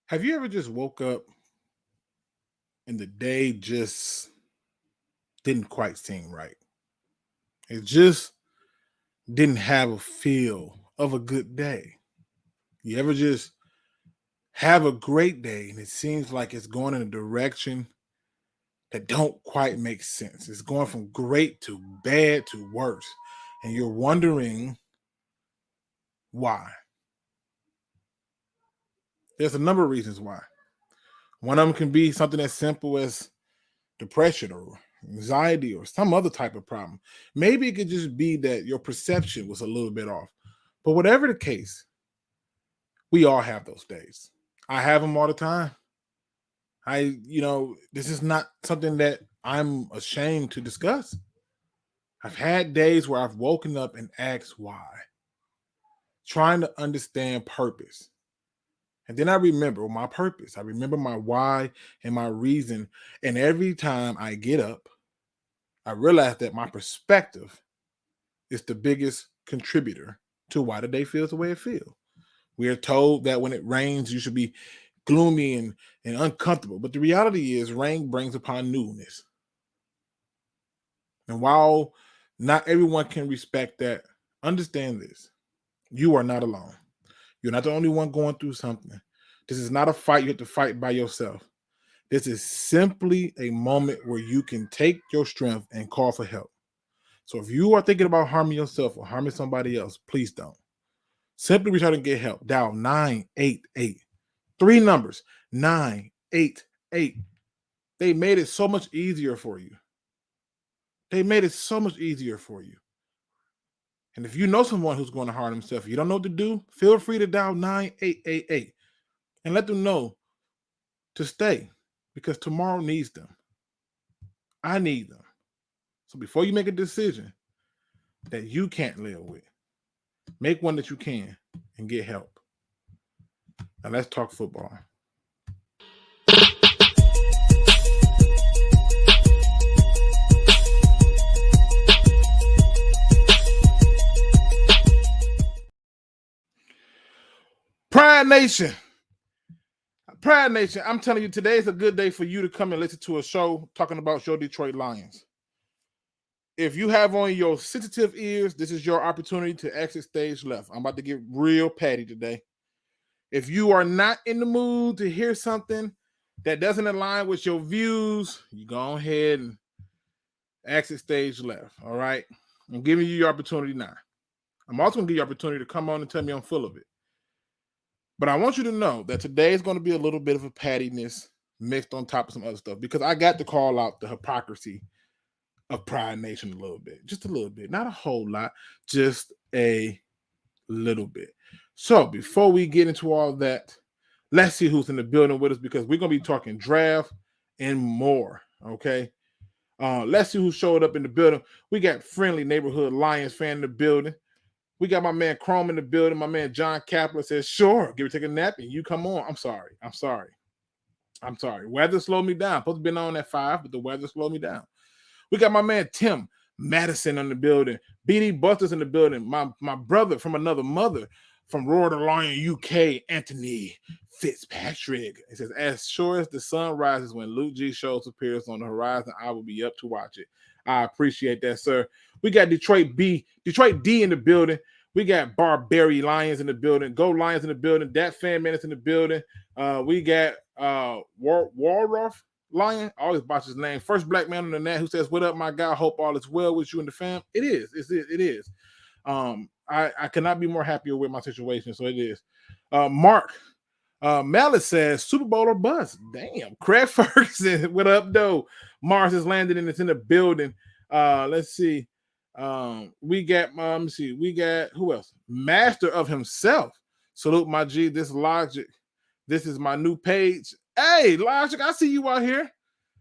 Have you ever just woke up and the day just didn't quite seem right? It just didn't have a feel of a good day. You ever just have a great day and it seems like it's going in a direction that don't quite make sense. It's going from great to bad to worse. And you're wondering why. There's a number of reasons why. One of them can be something as simple as depression or anxiety or some other type of problem. Maybe it could just be that your perception was a little bit off. But whatever the case, we all have those days. I have them all the time. This is not something that I'm ashamed to discuss. I've had days where I've woken up and asked why, trying to understand purpose. And then I remember my purpose. I remember my why and my reason. And every time I get up, I realize that my perspective is the biggest contributor to why the day feels the way it feels. We are told that when it rains, you should be gloomy and uncomfortable. But the reality is, rain brings upon newness. And while not everyone can respect that, understand this: you are not alone. You're not the only one going through something. This is not a fight you have to fight by yourself. This is simply a moment where you can take your strength and call for help. So if you are thinking about harming yourself or harming somebody else, please don't. Simply reach out and get help. Dial 988. Three numbers, 988. They made it so much easier for you. They made it so much easier for you. And if you know someone who's going to harm himself, you don't know what to do, feel free to dial 9888 and let them know to stay because tomorrow needs them. I need them. So before you make a decision that you can't live with, make one that you can and get help. Now let's talk football. Pride Nation. Pride Nation, I'm telling you, today is a good day for you to come and listen to a show talking about your Detroit Lions. If you have on your sensitive ears, this is your opportunity to exit stage left. I'm about to get real patty today. If you are not in the mood to hear something that doesn't align with your views, you go ahead and exit stage left. All right. I'm giving you your opportunity now. I'm also going to give you the opportunity to come on and tell me I'm full of it. But I want you to know that today is going to be a little bit of a pattiness mixed on top of some other stuff because I got to call out the hypocrisy of Pride Nation a little bit. Just a little bit. Not a whole lot. Just a little bit. So before we get into all that, let's see who's in the building with us because we're going to be talking draft and more. Okay. Let's see who showed up in the building. We got friendly neighborhood Lions fan in the building. We got my man Chrome in the building. My man John Kaplan says, sure, give me take a nap and you come on. I'm sorry. Weather slowed me down. Supposed to been on at 5, but the weather slowed me down. We got my man Tim Madison in the building. BD Busters in the building. My brother from another mother from Roar the Lion, UK, Anthony Fitzpatrick. He says, as sure as the sun rises when Luke G shows appears on the horizon, I will be up to watch it. I appreciate that, sir. We got Detroit D in the building. We got Barbary Lions in the building. Go Lions in the building. Dat Fan Man is in the building. We got Warroff Lion. I always botch his name. First black man on the net who says, what up, my guy? Hope all is well with you and the fam. It is. It is. I cannot be more happier with my situation, so it is. Mark Malice says, Super Bowl or bust. Damn. Craig Ferguson, what up, though? Mars has landed and it's in the building. Let's see. We got we got who else? Master of himself. Salute my G. This Logic. This is my new page. Hey, Logic, I see you out here.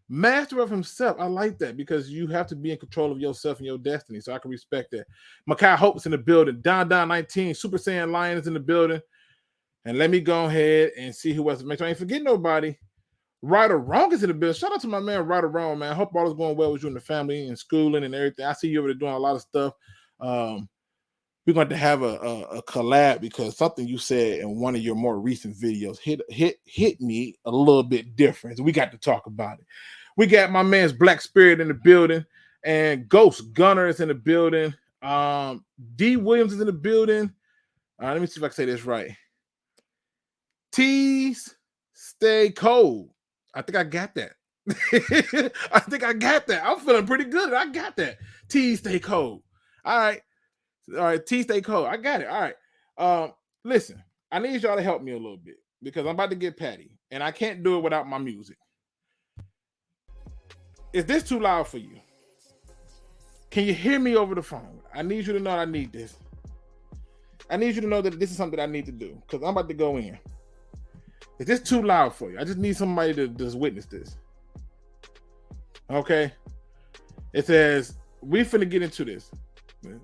Master of himself. I like that because you have to be in control of yourself and your destiny. So I can respect that. Makai Hope's in the building. Don 19. Super Saiyan Lion is in the building. And let me go ahead and see who else. Make sure I ain't forget nobody. Right or Wrong is in the building. Shout out to my man, Right or Wrong, man. I hope all is going well with you and the family and schooling and everything. I see you over there doing a lot of stuff. we're going to have a collab because something you said in one of your more recent videos hit me a little bit different. So we got to talk about it. We got my man's Black Spirit in the building, and Ghost Gunner is in the building. D Williams is in the building. Let me see if I can say this right. Tees stay cold. I think I got that. I think I got that. I'm feeling pretty good. I got that. Tees stay cold. All right. Tees stay cold. I got it. All right. Listen, I need y'all to help me a little bit because I'm about to get patty, and I can't do it without my music. Is this too loud for you? Can you hear me over the phone? I need you to know I need this. I need you to know that this is something that I need to do because I'm about to go in. Is this too loud for you? I just need somebody to just witness this. Okay. It says, we finna get into this.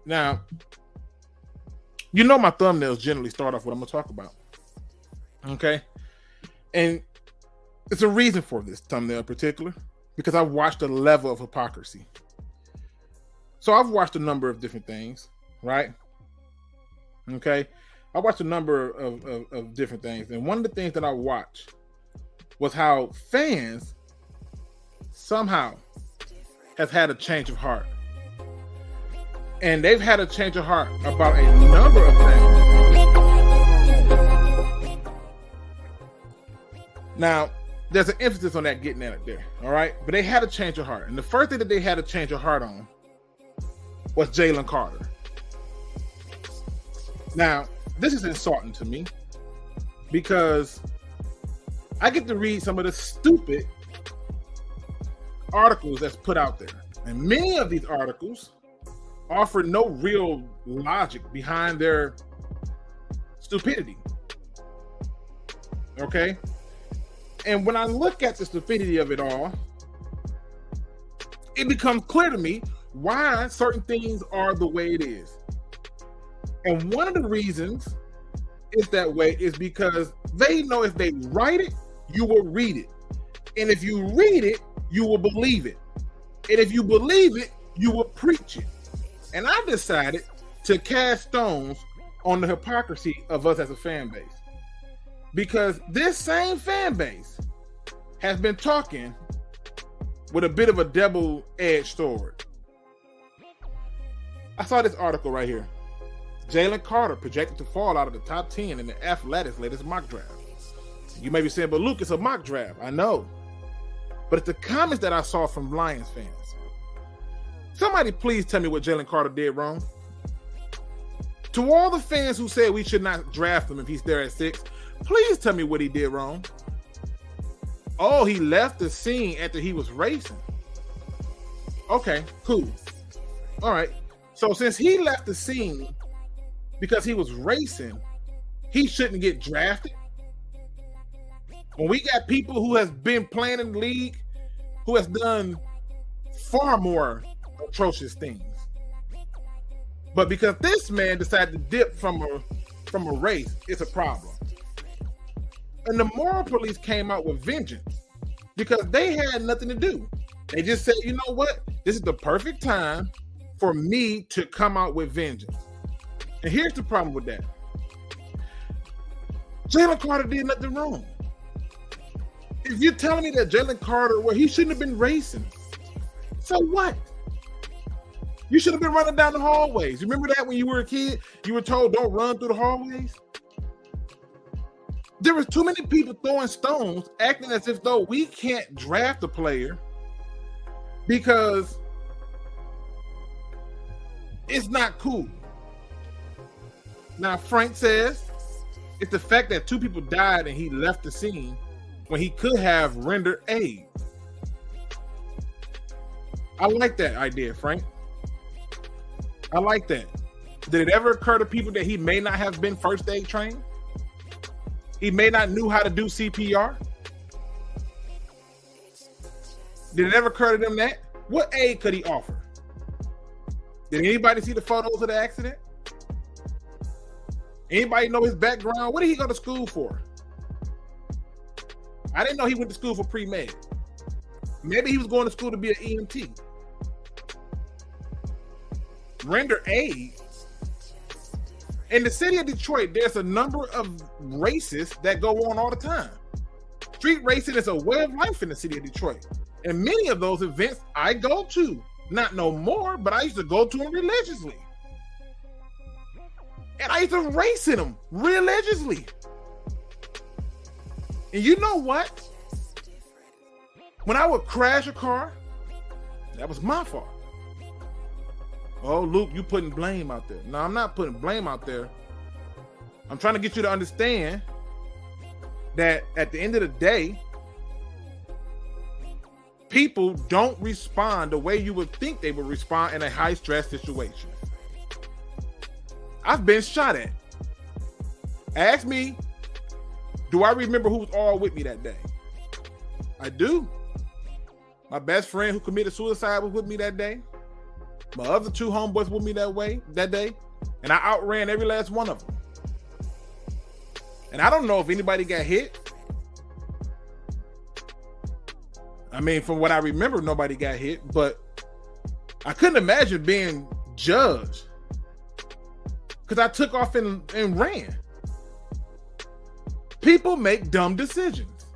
Now, you know my thumbnails generally start off what I'm gonna talk about. Okay. And it's a reason for this thumbnail in particular, because I've watched a level of hypocrisy. So I've watched a number of different things, right? Okay. I watched a number of different things. And one of the things that I watched was how fans somehow have had a change of heart. And they've had a change of heart about a number of things. Now, there's an emphasis on that getting at there, all right? But they had a change of heart. And the first thing that they had a change of heart on was Jalen Carter. Now, this is insulting to me because I get to read some of the stupid articles that's put out there. And many of these articles offer no real logic behind their stupidity. Okay? And when I look at the stupidity of it all, it becomes clear to me why certain things are the way it is. And one of the reasons it's that way is because they know if they write it, you will read it. And if you read it, you will believe it. And if you believe it, you will preach it. And I decided to cast stones on the hypocrisy of us as a fan base. Because this same fan base has been talking with a bit of a double-edged sword. I saw this article right here. Jalen Carter projected to fall out of the top 10 in the Athletics' latest mock draft. You may be saying, but Luke, it's a mock draft. I know. But it's the comments that I saw from Lions fans. Somebody please tell me what Jalen Carter did wrong. To all the fans who said we should not draft him if he's there at 6, please tell me what he did wrong. Oh, he left the scene after he was racing. Okay, cool. All right. So since he left the scene because he was racing, he shouldn't get drafted. When we got people who has been playing in the league, who has done far more atrocious things. But because this man decided to dip from a race, it's a problem. And the moral police came out with vengeance because they had nothing to do. They just said, you know what? This is the perfect time for me to come out with vengeance. And here's the problem with that. Jalen Carter did nothing wrong. If you're telling me that Jalen Carter, well, he shouldn't have been racing. So what? You should have been running down the hallways. You remember that when you were a kid? You were told don't run through the hallways? There was too many people throwing stones, acting as if though we can't draft a player because it's not cool. Now, Frank says it's the fact that 2 people died and he left the scene when he could have rendered aid. I like that idea, Frank. I like that. Did it ever occur to people that he may not have been first aid trained? He may not knew how to do CPR? Did it ever occur to them that? What aid could he offer? Did anybody see the photos of the accident? Anybody know his background? What did he go to school for? I didn't know he went to school for pre-med. Maybe he was going to school to be an EMT. Render aid? In the city of Detroit, there's a number of races that go on all the time. Street racing is a way of life in the city of Detroit. And many of those events I go to. Not no more, but I used to go to them religiously. And I used to race in them religiously. And you know what? When I would crash a car, that was my fault. Oh, Luke, you putting blame out there. No, I'm not putting blame out there. I'm trying to get you to understand that at the end of the day, people don't respond the way you would think they would respond in a high stress situation. I've been shot at. Ask me, do I remember who was all with me that day? I do. My best friend who committed suicide was with me that day. My other two homeboys with me that day. And I outran every last one of them. And I don't know if anybody got hit. I mean, from what I remember, nobody got hit, but I couldn't imagine being judged because I took off and ran. People make dumb decisions.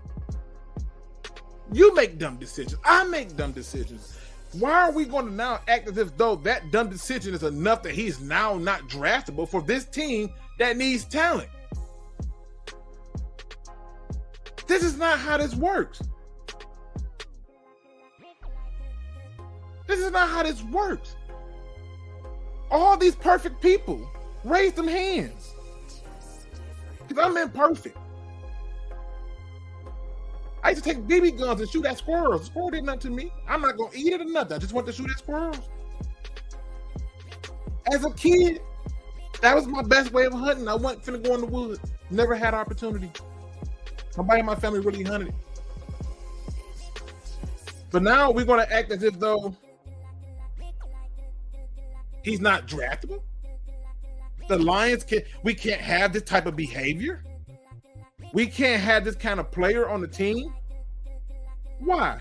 You make dumb decisions. I make dumb decisions. Why are we going to now act as if though that dumb decision is enough that he's now not draftable for this team that needs talent? This is not how this works. This is not how this works. All these perfect people, raise them hands. Because I'm imperfect. I used to take BB guns and shoot at squirrels. The squirrel did nothing to me. I'm not going to eat it or nothing. I just want to shoot at squirrels. As a kid, that was my best way of hunting. I wasn't finna go in the woods. Never had opportunity. Nobody in my family really hunted. But now we're going to act as if though he's not draftable. The Lions we can't have this type of behavior. We can't have this kind of player on the team. Why?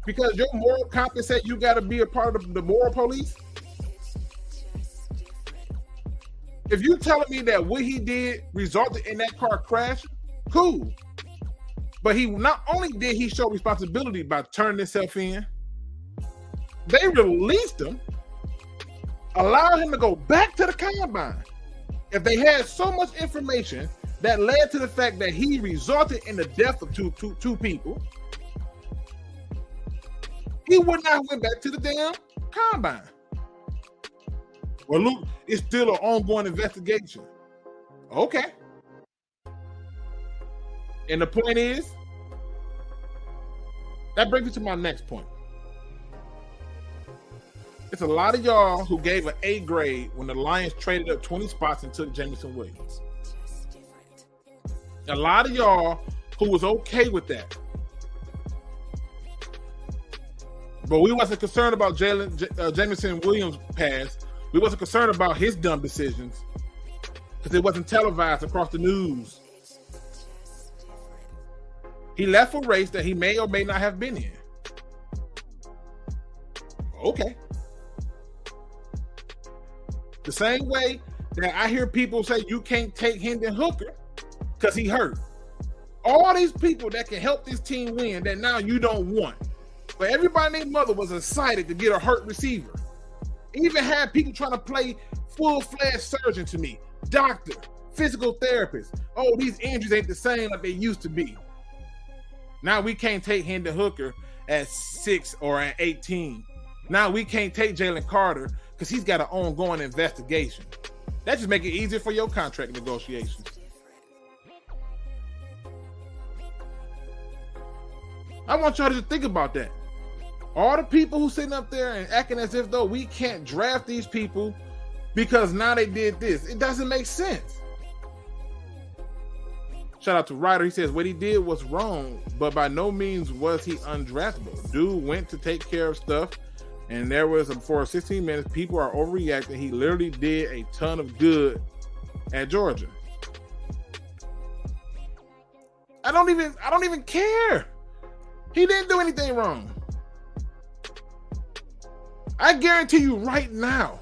Because your moral compass said you got to be a part of the moral police? If you're telling me that what he did resulted in that car crash, cool. But he not only did he show responsibility by turning himself in, they released him, allowed him to go back to the combine. If they had so much information that led to the fact that he resulted in the death of two people, he would not have went back to the damn combine. Well, Luke, it's still an ongoing investigation. Okay. And the point is, that brings me to my next point. It's a lot of y'all who gave an A grade when the Lions traded up 20 spots and took Jameson Williams. A lot of y'all who was okay with that. But we wasn't concerned about Jameson Williams' pass. We wasn't concerned about his dumb decisions because it wasn't televised across the news. He left a race that he may or may not have been in. Okay. The same way that I hear people say you can't take Hendon Hooker because he hurt. All these people that can help this team win that now you don't want. But everybody named Mother was excited to get a hurt receiver. Even had people trying to play full-fledged surgeon to me. Doctor, physical therapist. Oh, these injuries ain't the same like they used to be. Now we can't take Hendon Hooker at 6 or at 18. Now we can't take Jalen Carter because he's got an ongoing investigation. That just make it easier for your contract negotiations. I want y'all to think about that. All the people who sitting up there and acting as if though we can't draft these people because now they did this. It doesn't make sense. Shout out to Ryder. He says what he did was wrong, but by no means was he undraftable. Dude went to take care of stuff, and there was for 16 minutes, people are overreacting. He literally did a ton of good at Georgia. I don't even care. He didn't do anything wrong. I guarantee you right now,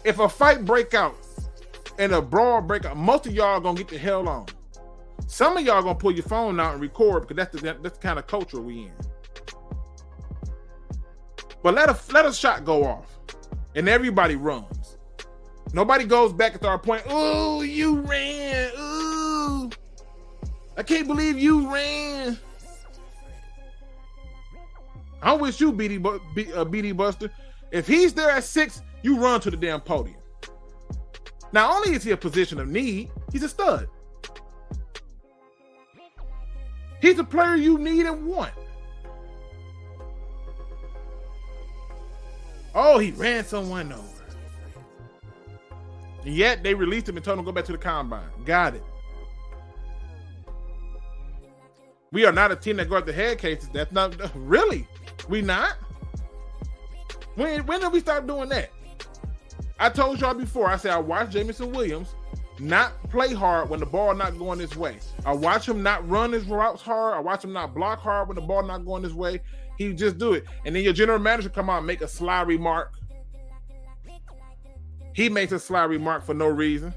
if a fight break out and a brawl breakout, most of y'all gonna get the hell on. Some of y'all gonna pull your phone out and record because that's the kind of culture we in. But let a shot go off, and everybody runs. Nobody goes back and start pointing. Oh, you ran. Ooh, I can't believe you ran. I wish you, BD Buster. If he's there at 6, you run to the damn podium. Not only is he a position of need, he's a stud. He's a player you need and want. Oh, he ran someone over. And yet they released him and told him to go back to the combine. Got it. We are not a team that go after head cases. That's not really. We not. When did we start doing that? I told y'all before. I said I watched Jamison Williams not play hard when the ball not going this way. I watch him not run his routes hard. I watch him not block hard when the ball not going this way. He just do it. And then your general manager come out and make a sly remark. He makes a sly remark for no reason.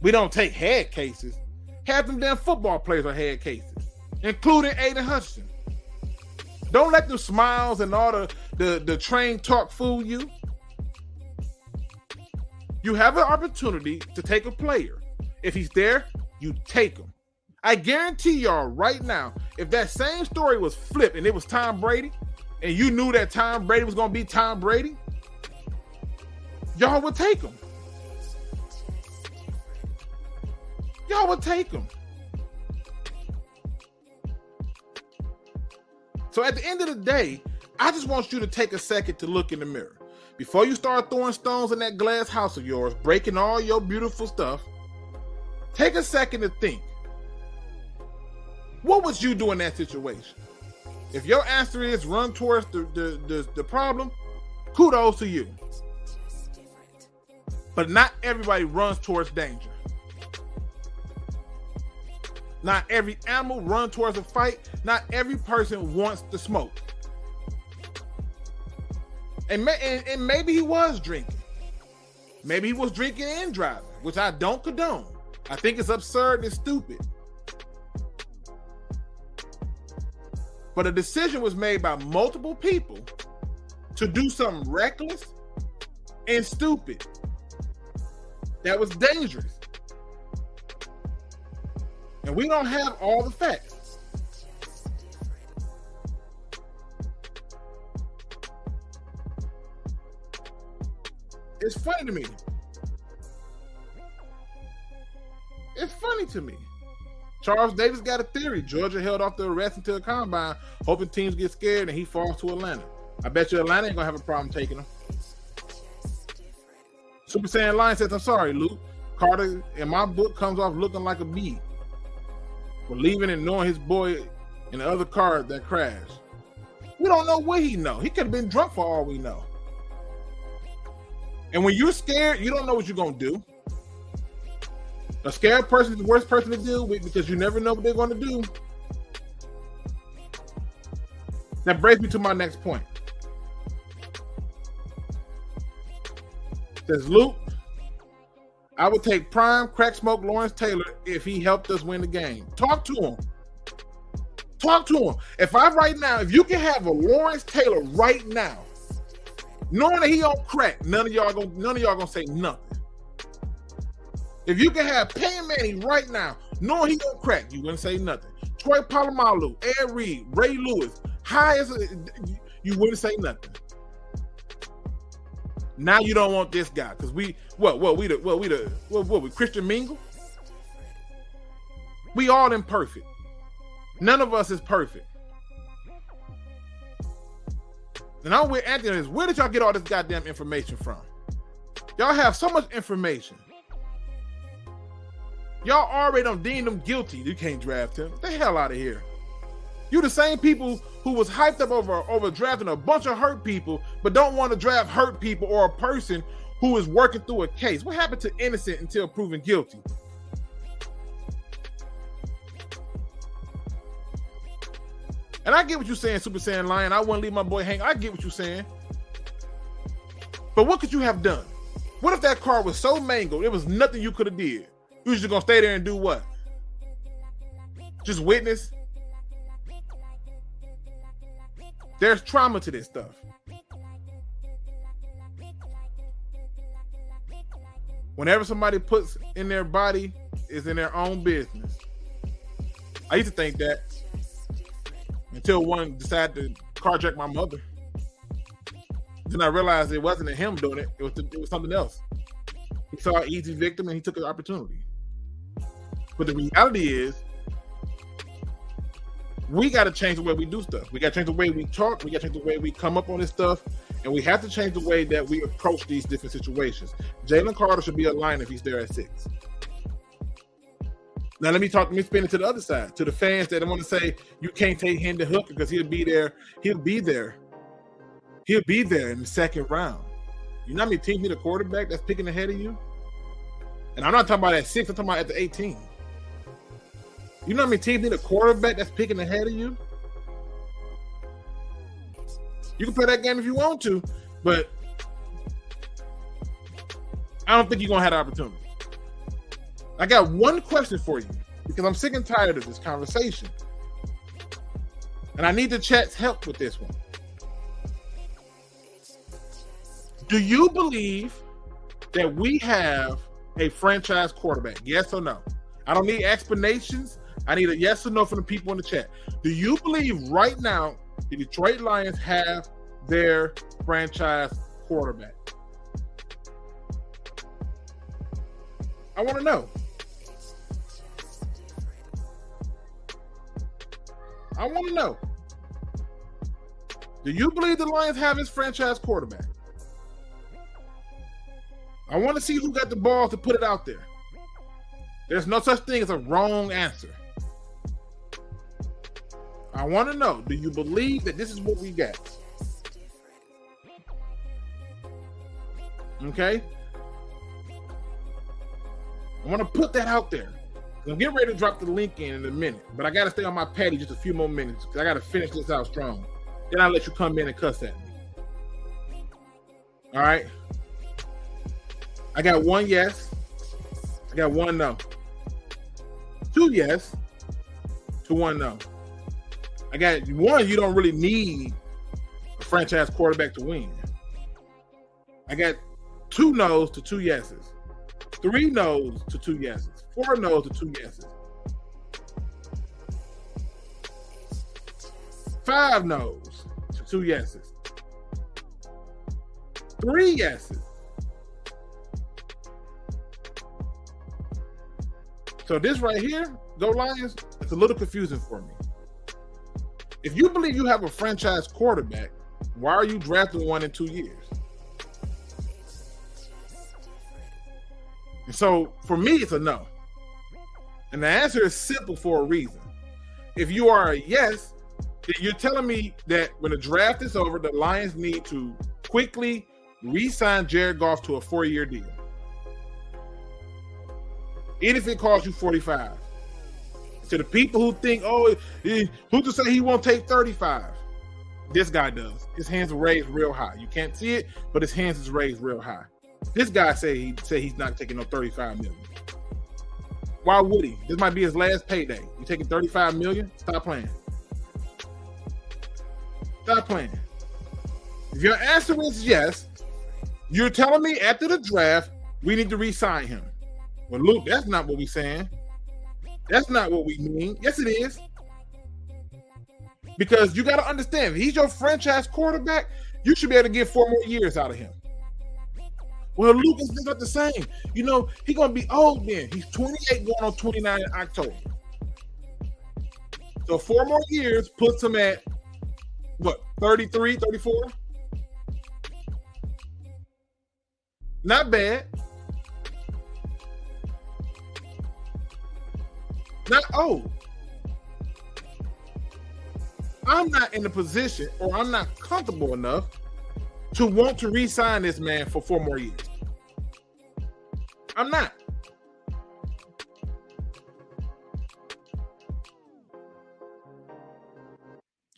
We don't take head cases. Half them damn football players are head cases, including Aiden Hutchinson. Don't let the smiles and all the train talk fool you. You have an opportunity to take a player. If he's there, you take him. I guarantee y'all right now, if that same story was flipped and it was Tom Brady, and you knew that Tom Brady was going to be Tom Brady, y'all would take him. Y'all would take him. So at the end of the day, I just want you to take a second to look in the mirror. Before you start throwing stones in that glass house of yours, breaking all your beautiful stuff, take a second to think. What would you do in that situation? If your answer is run towards the problem, kudos to you. But not everybody runs towards danger. Not every animal runs towards a fight. Not every person wants the smoke. And maybe he was drinking. Maybe he was drinking and driving, which I don't condone. I think it's absurd and stupid. But a decision was made by multiple people to do something reckless and stupid that was dangerous. And we don't have all the facts. It's funny to me. It's funny to me. Charles Davis got a theory. Georgia held off the arrest until the combine, hoping teams get scared and he falls to Atlanta. I bet you Atlanta ain't gonna have a problem taking him. Super Saiyan Lion says, I'm sorry, Luke. Carter, in my book, comes off looking like a bee for leaving and knowing his boy in the other car that crashed. We don't know what he know. He could have been drunk for all we know. And when you're scared, you don't know what you're gonna do. A scared person is the worst person to deal with because you never know what they're going to do. That brings me to my next point. Says Luke, I would take prime crack smoke Lawrence Taylor if he helped us win the game. Talk to him. Talk to him. If you can have a Lawrence Taylor right now, knowing that he on crack, none of y'all gonna say nothing. If you can have Peyton Manning right now, knowing he on crack, you wouldn't say nothing. Troy Polamalu, Ed Reed, Ray Lewis, you wouldn't say nothing. Now you don't want this guy because we Christian Mingle? We all imperfect. None of us is perfect. And I'm with Anthony. Where did y'all get all this goddamn information from? Y'all have so much information. Y'all already done deemed him guilty. You can't draft him. Get the hell out of here. You the same people who was hyped up over drafting a bunch of hurt people, but don't want to draft hurt people or a person who is working through a case. What happened to innocent until proven guilty? And I get what you're saying, Super Saiyan Lion. I wouldn't leave my boy hang. I get what you're saying. But what could you have done? What if that car was so mangled, there was nothing you could have did? You was just gonna stay there and do what? Just witness? There's trauma to this stuff. Whenever somebody puts in their body, is in their own business. I used to think that until one decided to carjack my mother. Then I realized it wasn't him doing it. It was something else. He saw an easy victim and he took an opportunity. But the reality is, we got to change the way we do stuff. We got to change the way we talk. We got to change the way we come up on this stuff. And we have to change the way that we approach these different situations. Jalen Carter should be a line if he's there at 6. Now let me spin it to the other side, to the fans that want to say you can't take Hendon Hooker because he'll be there. He'll be there in the second round. You know how many teams need a quarterback that's picking ahead of you? And I'm not talking about at 6, I'm talking about at the 18. You know how many teams need a quarterback that's picking ahead of you? You can play that game if you want to, but I don't think you're going to have the opportunity. I got one question for you because I'm sick and tired of this conversation. And I need the chat's help with this one. Do you believe that we have a franchise quarterback? Yes or no? I don't need explanations. I need a yes or no from the people in the chat. Do you believe right now the Detroit Lions have their franchise quarterback? I want to know. I want to know. Do you believe the Lions have his franchise quarterback? I want to see who got the balls to put it out there. There's no such thing as a wrong answer. I want to know, do you believe that this is what we got? Okay? I want to put that out there. I'm getting ready to drop the link in a minute, but I got to stay on my patty just a few more minutes because I got to finish this out strong. Then I'll let you come in and cuss at me. All right? I got 1 yes. I got 1 no. 2 yes to 1 no. I got 1, you don't really need a franchise quarterback to win. I got 2 no's to 2 yeses. 3 no's to 2 yeses. 4 no's to 2 yeses. 5 no's to 2 yeses. 3 yeses. So this right here, Go Lions, it's a little confusing for me. If you believe you have a franchise quarterback, why are you drafting one in 2 years? And so for me, it's a no. And the answer is simple for a reason. If you are a yes, then you're telling me that when the draft is over, the Lions need to quickly re-sign Jared Goff to a 4-year deal. Even if it costs you 45. To the people who think, who to say he won't take 35? This guy does. His hands are raised real high. You can't see it, but his hands is raised real high. This guy say he's not taking no 35 million. Why would he? This might be his last payday. You taking 35 million? Stop playing. Stop playing. If your answer is yes, you're telling me after the draft, we need to re-sign him. Well, Luke, that's not what we're saying. That's not what we mean. Yes, it is. Because you got to understand, if he's your franchise quarterback, you should be able to get 4 more years out of him. Well, Luke is not the same. You know, he's going to be old then. He's 28 going on 29 in October. So 4 more years puts him at, what, 33, 34? Not bad. Not old. I'm not in the position, or I'm not comfortable enough to want to re-sign this man for 4 more years. I'm not.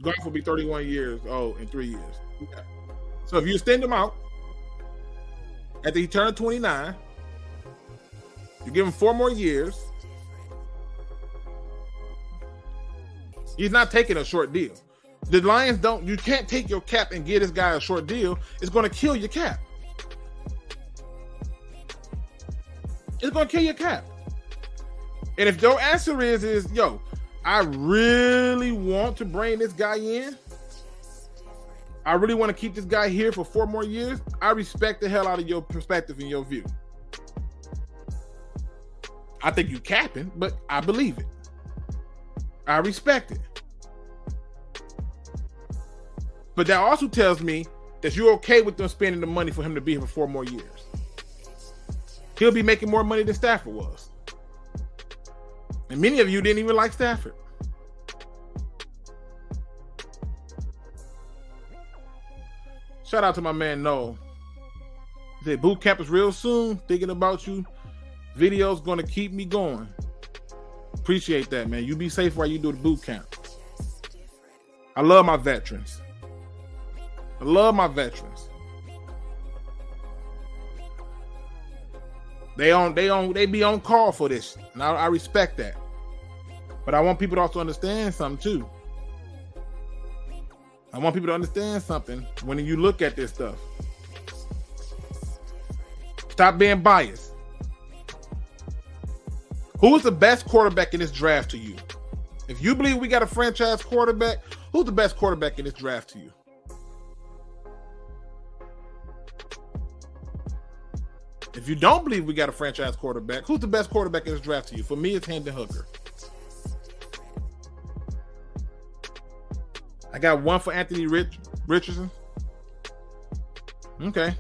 Goff will be 31 years old in 3 years. Okay. So if you extend him out after he turned 29. You give him 4 more years. He's not taking a short deal. The Lions you can't take your cap and give this guy a short deal. It's going to kill your cap. It's going to kill your cap. And if your answer is, yo, I really want to bring this guy in. I really want to keep this guy here for 4 more years. I respect the hell out of your perspective and your view. I think you capping, but I believe it. I respect it. But that also tells me that you're okay with them spending the money for him to be here for 4 more years. He'll be making more money than Stafford was. And many of you didn't even like Stafford. Shout out to my man Noel. He said, boot camp is real soon. Thinking about you. Video's going to keep me going. Appreciate that, man. You be safe while you do the boot camp. I love my veterans. I love my veterans. They be on call for this. And I respect that. But I want people to also understand something too. I want people to understand something when you look at this stuff. Stop being biased. Who is the best quarterback in this draft to you? If you believe we got a franchise quarterback, who's the best quarterback in this draft to you? If you don't believe we got a franchise quarterback, who's the best quarterback in this draft to you? For me, it's Hendon Hooker. I got one for Anthony Richardson. Okay.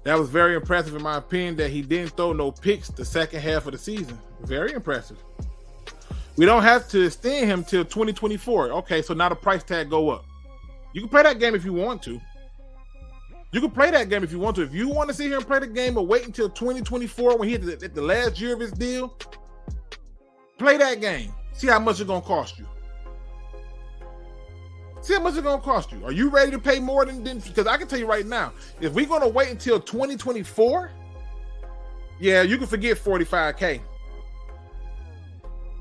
That was very impressive in my opinion that he didn't throw no picks the second half of the season. Very impressive. We don't have to extend him till 2024. Okay, so now the price tag go up. You can play that game if you want to. You can play that game if you want to. If you want to sit here and play the game or wait until 2024 when he's at the last year of his deal, play that game. See how much it's going to cost you. See how much it's going to cost you. Are you ready to pay more than because I can tell you right now, if we're going to wait until 2024, yeah, you can forget 45K.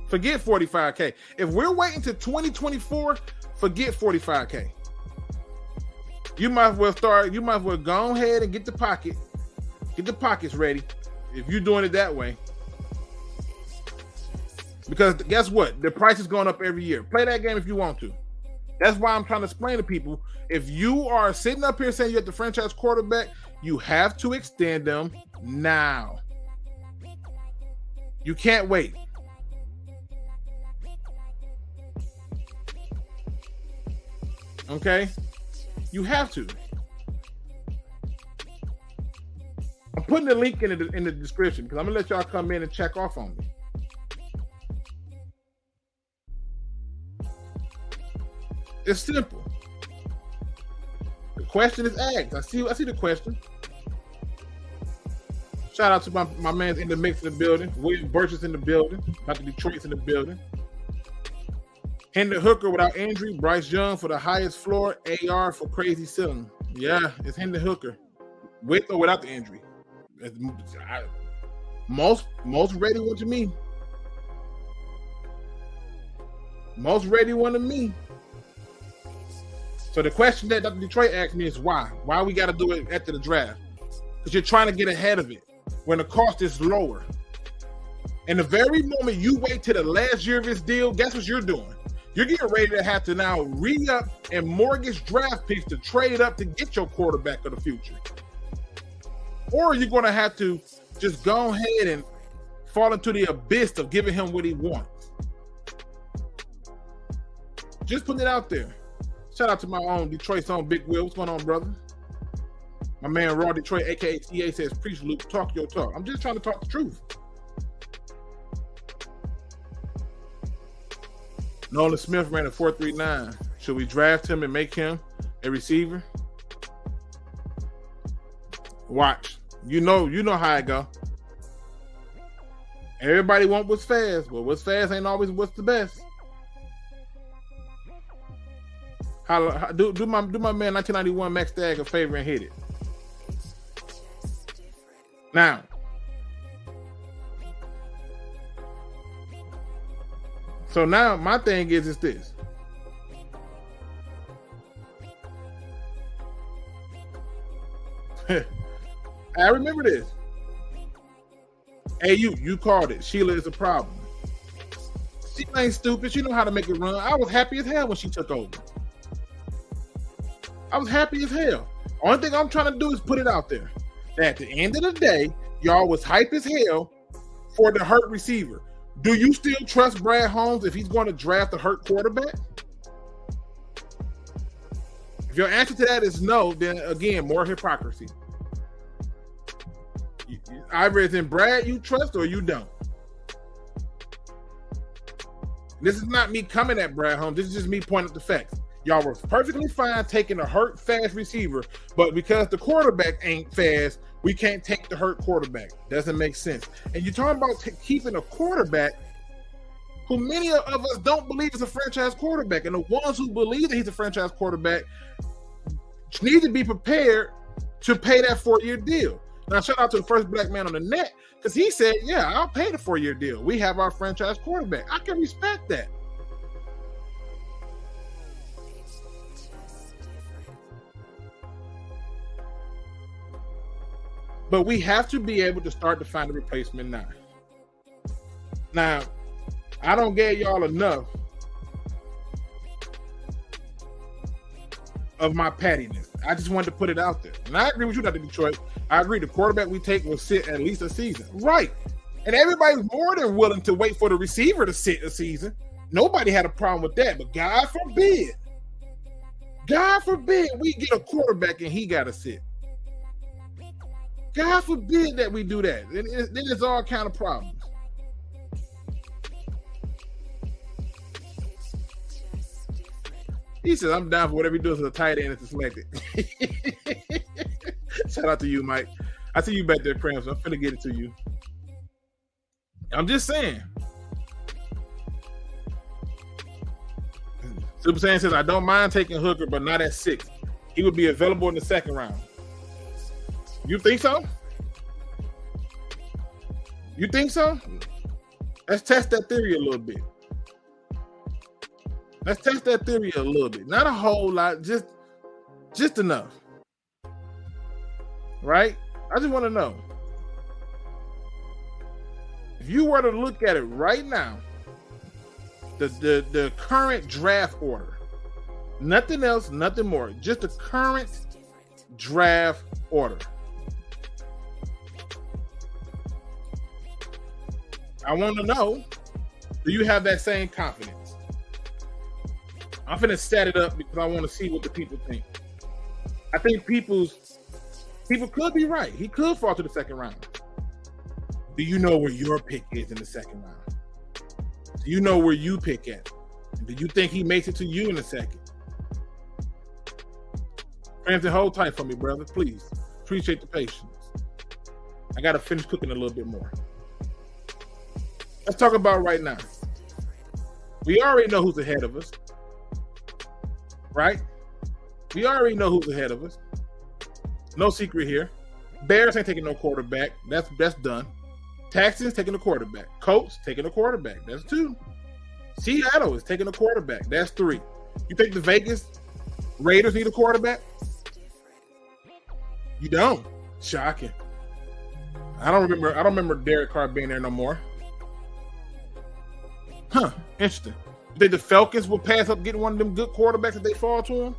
Forget 45K. If we're waiting to 2024, forget 45K. You might as well go ahead and get the pockets ready if you're doing it that way. Because guess what? The price is going up every year. Play that game if you want to. That's why I'm trying to explain to people, if you are sitting up here saying you're the franchise quarterback, you have to extend them now. You can't wait. Okay? You have to. I'm putting the link in the description because I'm going to let y'all come in and check off on me. It's simple. The question is asked. I see the question. Shout out to my man's in the mix in the building. William Burch is in the building. Dr. Detroit's in the building. Hendon Hooker without injury. Bryce Young for the highest floor. AR for crazy ceiling. Yeah, it's Hendon Hooker. With or without the injury. Most ready one to me. Most ready one to me. So the question that Dr. Detroit asked me is why? Why we got to do it after the draft? Because you're trying to get ahead of it when the cost is lower. And the very moment you wait till the last year of his deal, guess what you're doing? You're getting ready to have to now re-up and mortgage draft picks to trade up to get your quarterback of the future. Or you're going to have to just go ahead and fall into the abyss of giving him what he wants. Just putting it out there. Shout out to my own Detroit's own Big Will. What's going on, brother? My man Raw Detroit, aka CA, says, preach, Luke, talk your talk. I'm just trying to talk the truth. Nolan Smith ran a 4.39. Should we draft him and make him a receiver? Watch. You know how it go. Everybody want what's fast, but what's fast ain't always what's the best. Do my man 1991 Max Stagg a favor and hit it. Now, so now my thing is this. I remember this. Hey, you called it. Sheila is a problem. She ain't stupid. She know how to make it run. I was happy as hell when she took over. I was happy as hell. Only thing I'm trying to do is put it out there. That at the end of the day, y'all was hype as hell for the hurt receiver. Do you still trust Brad Holmes if he's going to draft a hurt quarterback? If your answer to that is no, then again, more hypocrisy. Either it's in Brad you trust or you don't. This is not me coming at Brad Holmes. This is just me pointing at the facts. Y'all were perfectly fine taking a hurt fast receiver, but because the quarterback ain't fast, we can't take the hurt quarterback. Doesn't make sense. And you're talking about keeping a quarterback who many of us don't believe is a franchise quarterback. And the ones who believe that he's a franchise quarterback need to be prepared to pay that 4-year deal. Now, shout out to the first black man on the net because he said, yeah, I'll pay the 4-year deal. We have our franchise quarterback. I can respect that. But we have to be able to start to find a replacement now. Now, I don't get y'all enough of my pattiness. I just wanted to put it out there. And I agree with you, Dr. Detroit. I agree the quarterback we take will sit at least a season. Right. And everybody's more than willing to wait for the receiver to sit a season. Nobody had a problem with that. But God forbid we get a quarterback and he got to sit. God forbid that we do that. Then it's all kind of problems. He says, I'm down for whatever he does as a tight end if selected. Shout out to you, Mike. I see you back there, Prams. I'm finna get it to you. I'm just saying. Super Saiyan says, I don't mind taking Hooker, but not at 6. He would be available in the second round. You think so? You think so? Let's test that theory a little bit. Let's test that theory a little bit. Not a whole lot, just enough. Right? I just want to know. If you were to look at it right now, the current draft order, nothing else, nothing more, just the current draft order. I want to know, do you have that same confidence? I'm finna set it up because I want to see what the people think. I think people could be right. He could fall to the second round. Do you know where your pick is in the second round? Do you know where you pick at? Do you think he makes it to you in a second? Ramsey, hold tight for me, brother, please. Appreciate the patience. I got to finish cooking a little bit more. Let's talk about right now. We already know who's ahead of us. Right? We already know who's ahead of us. No secret here. Bears ain't taking no quarterback. That's done. Texans taking a quarterback. Colts taking a quarterback. That's 2. Seattle is taking a quarterback. That's 3. You think the Vegas Raiders need a quarterback? You don't. Shocking. I don't remember Derek Carr being there no more. Huh. Interesting. You think the Falcons will pass up getting one of them good quarterbacks if they fall to them?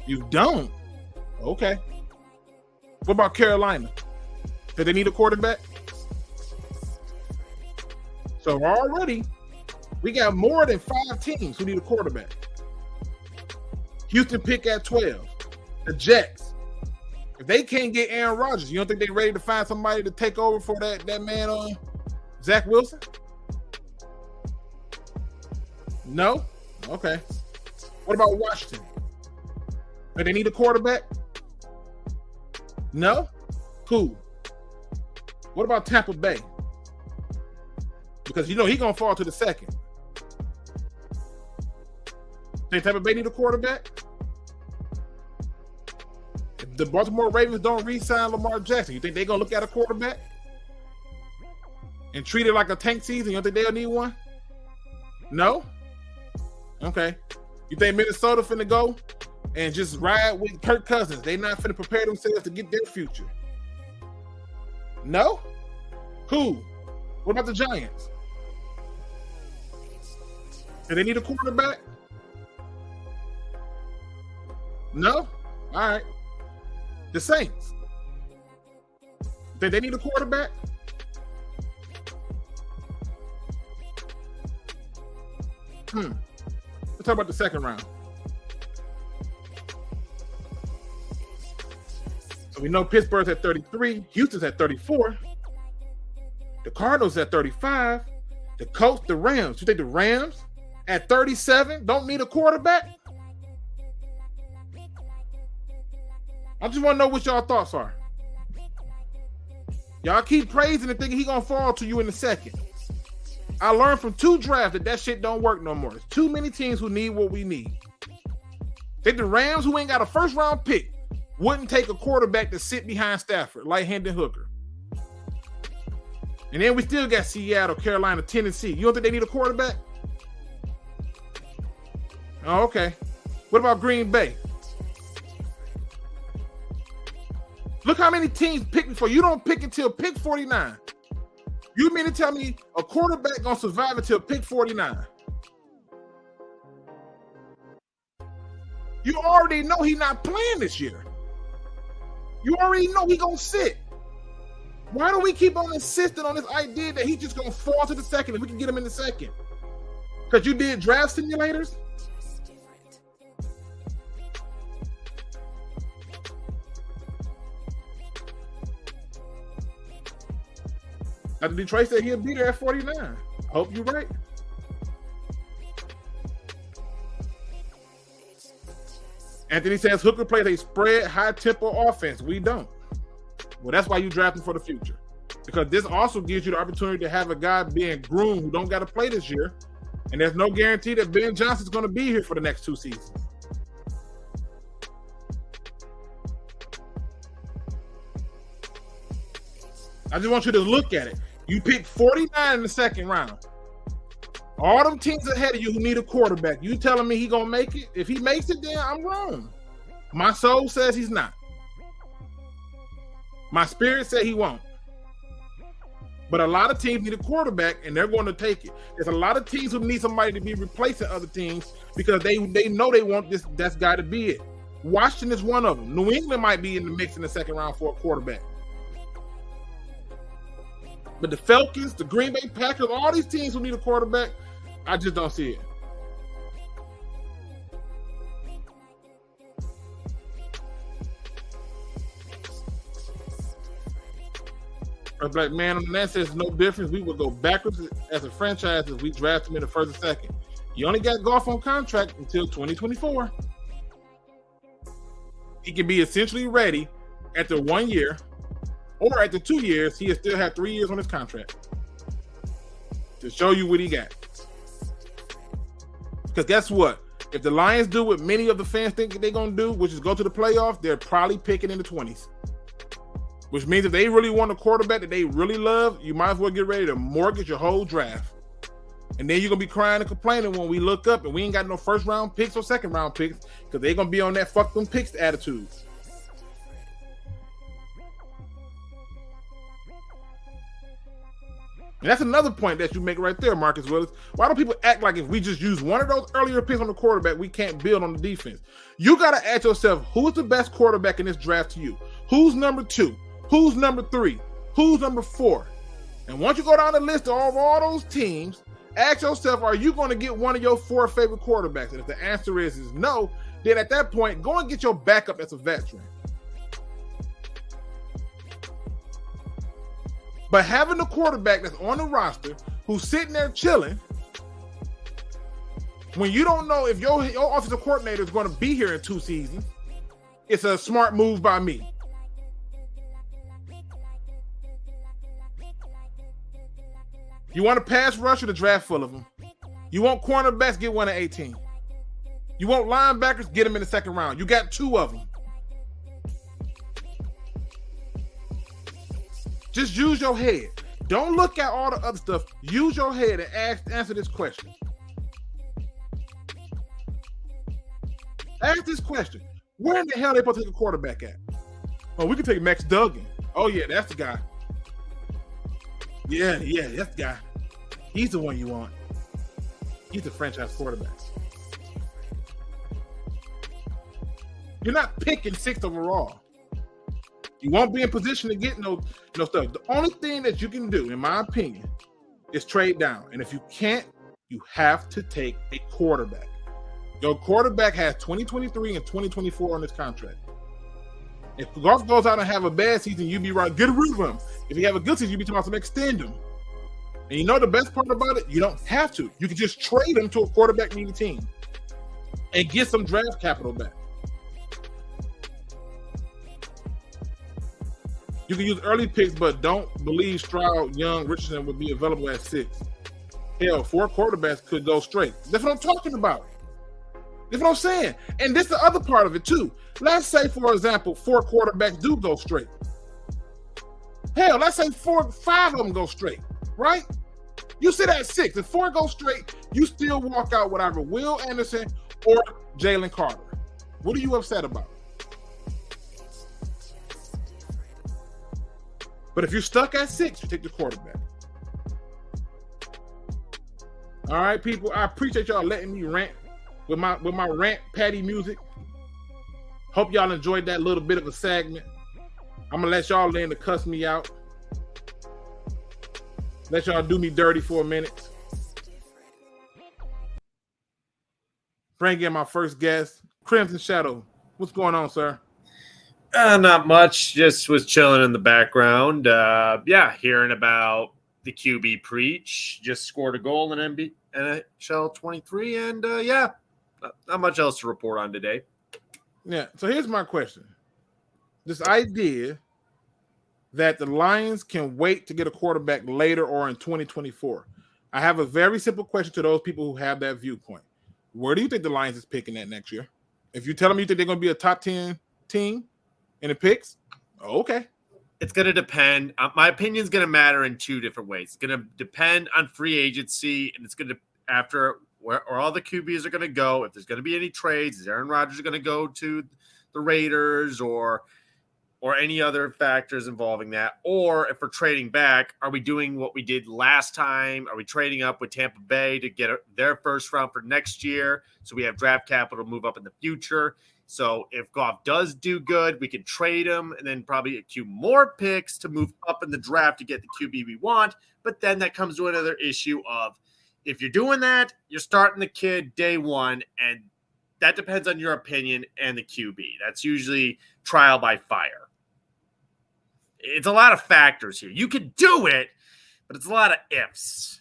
You don't. Okay. What about Carolina? Do they need a quarterback? So already, we got more than 5 teams who need a quarterback. Houston pick at 12. The Jets. If they can't get Aaron Rodgers, you don't think they're ready to find somebody to take over for that man on Zach Wilson? No? Okay. What about Washington? Do they need a quarterback? No? Cool. What about Tampa Bay? Because you know he's going to fall to the second. Think Tampa Bay need a quarterback? If the Baltimore Ravens don't re-sign Lamar Jackson, you think they're going to look at a quarterback and treat it like a tank season? You don't think they'll need one? No? Okay. You think Minnesota finna go and just ride with Kirk Cousins? They not finna prepare themselves to get their future? No? Cool. What about the Giants? Do they need a quarterback? No? All right. The Saints. Do they need a quarterback? Let's talk about the second round. So we know Pittsburgh's at 33, Houston's at 34, the Cardinals at 35, the Colts, the Rams. You think the Rams at 37 don't need a quarterback? I just want to know what y'all thoughts are. Y'all keep praising and thinking he gonna fall to you in a second. I learned from 2 drafts that shit don't work no more. There's too many teams who need what we need. Think the Rams, who ain't got a first round pick, wouldn't take a quarterback to sit behind Stafford, like Hendon Hooker. And then we still got Seattle, Carolina, Tennessee. You don't think they need a quarterback? Oh, okay. What about Green Bay? Look how many teams pick before. You don't pick until pick 49. You mean to tell me a quarterback gonna survive until pick 49? You already know he's not playing this year. You already know he gonna sit. Why do we keep on insisting on this idea that he's just gonna fall to the second if we can get him in the second? Because you did draft simulators? Now, Detroit said he'll be there at 49. I hope you're right. Anthony says Hooker plays a spread, high-tempo offense. We don't. Well, that's why you draft him for the future. Because this also gives you the opportunity to have a guy being groomed who don't got to play this year. And there's no guarantee that Ben Johnson's going to be here for the next 2 seasons. I just want you to look at it. You pick 49 in the second round. All them teams ahead of you who need a quarterback, you telling me he gonna make it? If he makes it, then I'm wrong. My soul says he's not. My spirit said he won't. But a lot of teams need a quarterback, and they're going to take it. There's a lot of teams who need somebody to be replacing other teams because they know they want that guy to be it. Washington is one of them. New England might be in the mix in the second round for a quarterback. But the Falcons, the Green Bay Packers, all these teams who need a quarterback, I just don't see it. A black man on the net says no difference. We will go backwards as a franchise if we draft him in the first and second. You only got Goff on contract until 2024. He can be essentially ready after 1 year. Or after 2 years, he still had 3 years on his contract to show you what he got. Because guess what? If the Lions do what many of the fans think they're going to do, which is go to the playoffs, they're probably picking in the 20s. Which means if they really want a quarterback that they really love, you might as well get ready to mortgage your whole draft. And then you're going to be crying and complaining when we look up and we ain't got no first-round picks or second-round picks because they're going to be on that fuck them picks attitude. And that's another point that you make right there, Marcus Willis. Why don't people act like if we just use one of those earlier picks on the quarterback, we can't build on the defense? You got to ask yourself, who's the best quarterback in this draft to you? Who's number 2? Who's number 3? Who's number 4? And once you go down the list of all those teams, ask yourself, are you going to get one of your 4 favorite quarterbacks? And if the answer is no, then at that point, go and get your backup as a veteran. But having a quarterback that's on the roster who's sitting there chilling, when you don't know if your offensive coordinator is going to be here in 2 seasons, it's a smart move by me. You want a pass rusher, the draft full of them. You want cornerbacks, get one at 18. You want linebackers? Get them in the second round. You got 2 of them. Just use your head. Don't look at all the other stuff. Use your head and answer this question. Ask this question. Where in the hell are they supposed to take a quarterback at? Oh, we can take Max Duggan. Oh, yeah, that's the guy. Yeah, that's the guy. He's the one you want. He's the franchise quarterback. You're not picking 6th overall. You won't be in position to get no stuff. The only thing that you can do, in my opinion, is trade down. And if you can't, you have to take a quarterback. Your quarterback has 2023 and 2024 on his contract. If Goff goes out and have a bad season, you be right, get rid of him. If you have a good season, you be talking about some extend him. And you know the best part about it? You don't have to. You can just trade him to a quarterback-needy team and get some draft capital back. You can use early picks, but don't believe Stroud, Young, Richardson would be available at 6. Hell, 4 quarterbacks could go straight. That's what I'm talking about. That's what I'm saying. And this is the other part of it, too. Let's say, for example, 4 quarterbacks do go straight. Hell, let's say 5 of them go straight, right? You sit at 6. If 4 go straight, you still walk out with either Will Anderson or Jalen Carter. What are you upset about? But if you're stuck at 6, you take the quarterback. All right, people. I appreciate y'all letting me rant with my rant patty music. Hope y'all enjoyed that little bit of a segment. I'm gonna let y'all learn to cuss me out. Let y'all do me dirty for a minute. Bring in my first guest, Crimson Shadow. What's going on, sir? Not much. Just was chilling in the background. Hearing about the QB preach. Just scored a goal in NHL 23, and not much else to report on today. Yeah. So here's my question: this idea that the Lions can wait to get a quarterback later or in 2024. I have a very simple question to those people who have that viewpoint. Where do you think the Lions is picking at next year? If you tell them you think they're going to be a top 10 team in the picks, okay. It's going to depend. My opinion is going to matter in 2 different ways. It's going to depend on free agency, and it's going to after where all the QBs are going to go. If there's going to be any trades, is Aaron Rodgers going to go to the Raiders or any other factors involving that? Or if we're trading back, are we doing what we did last time? Are we trading up with Tampa Bay to get their first round for next year so we have draft capital to move up in the future? So if Goff does do good, we can trade him and then probably accrue more picks to move up in the draft to get the QB we want. But then that comes to another issue of if you're doing that, you're starting the kid day one, and that depends on your opinion and the QB. That's usually trial by fire. It's a lot of factors here. You could do it, but it's a lot of ifs.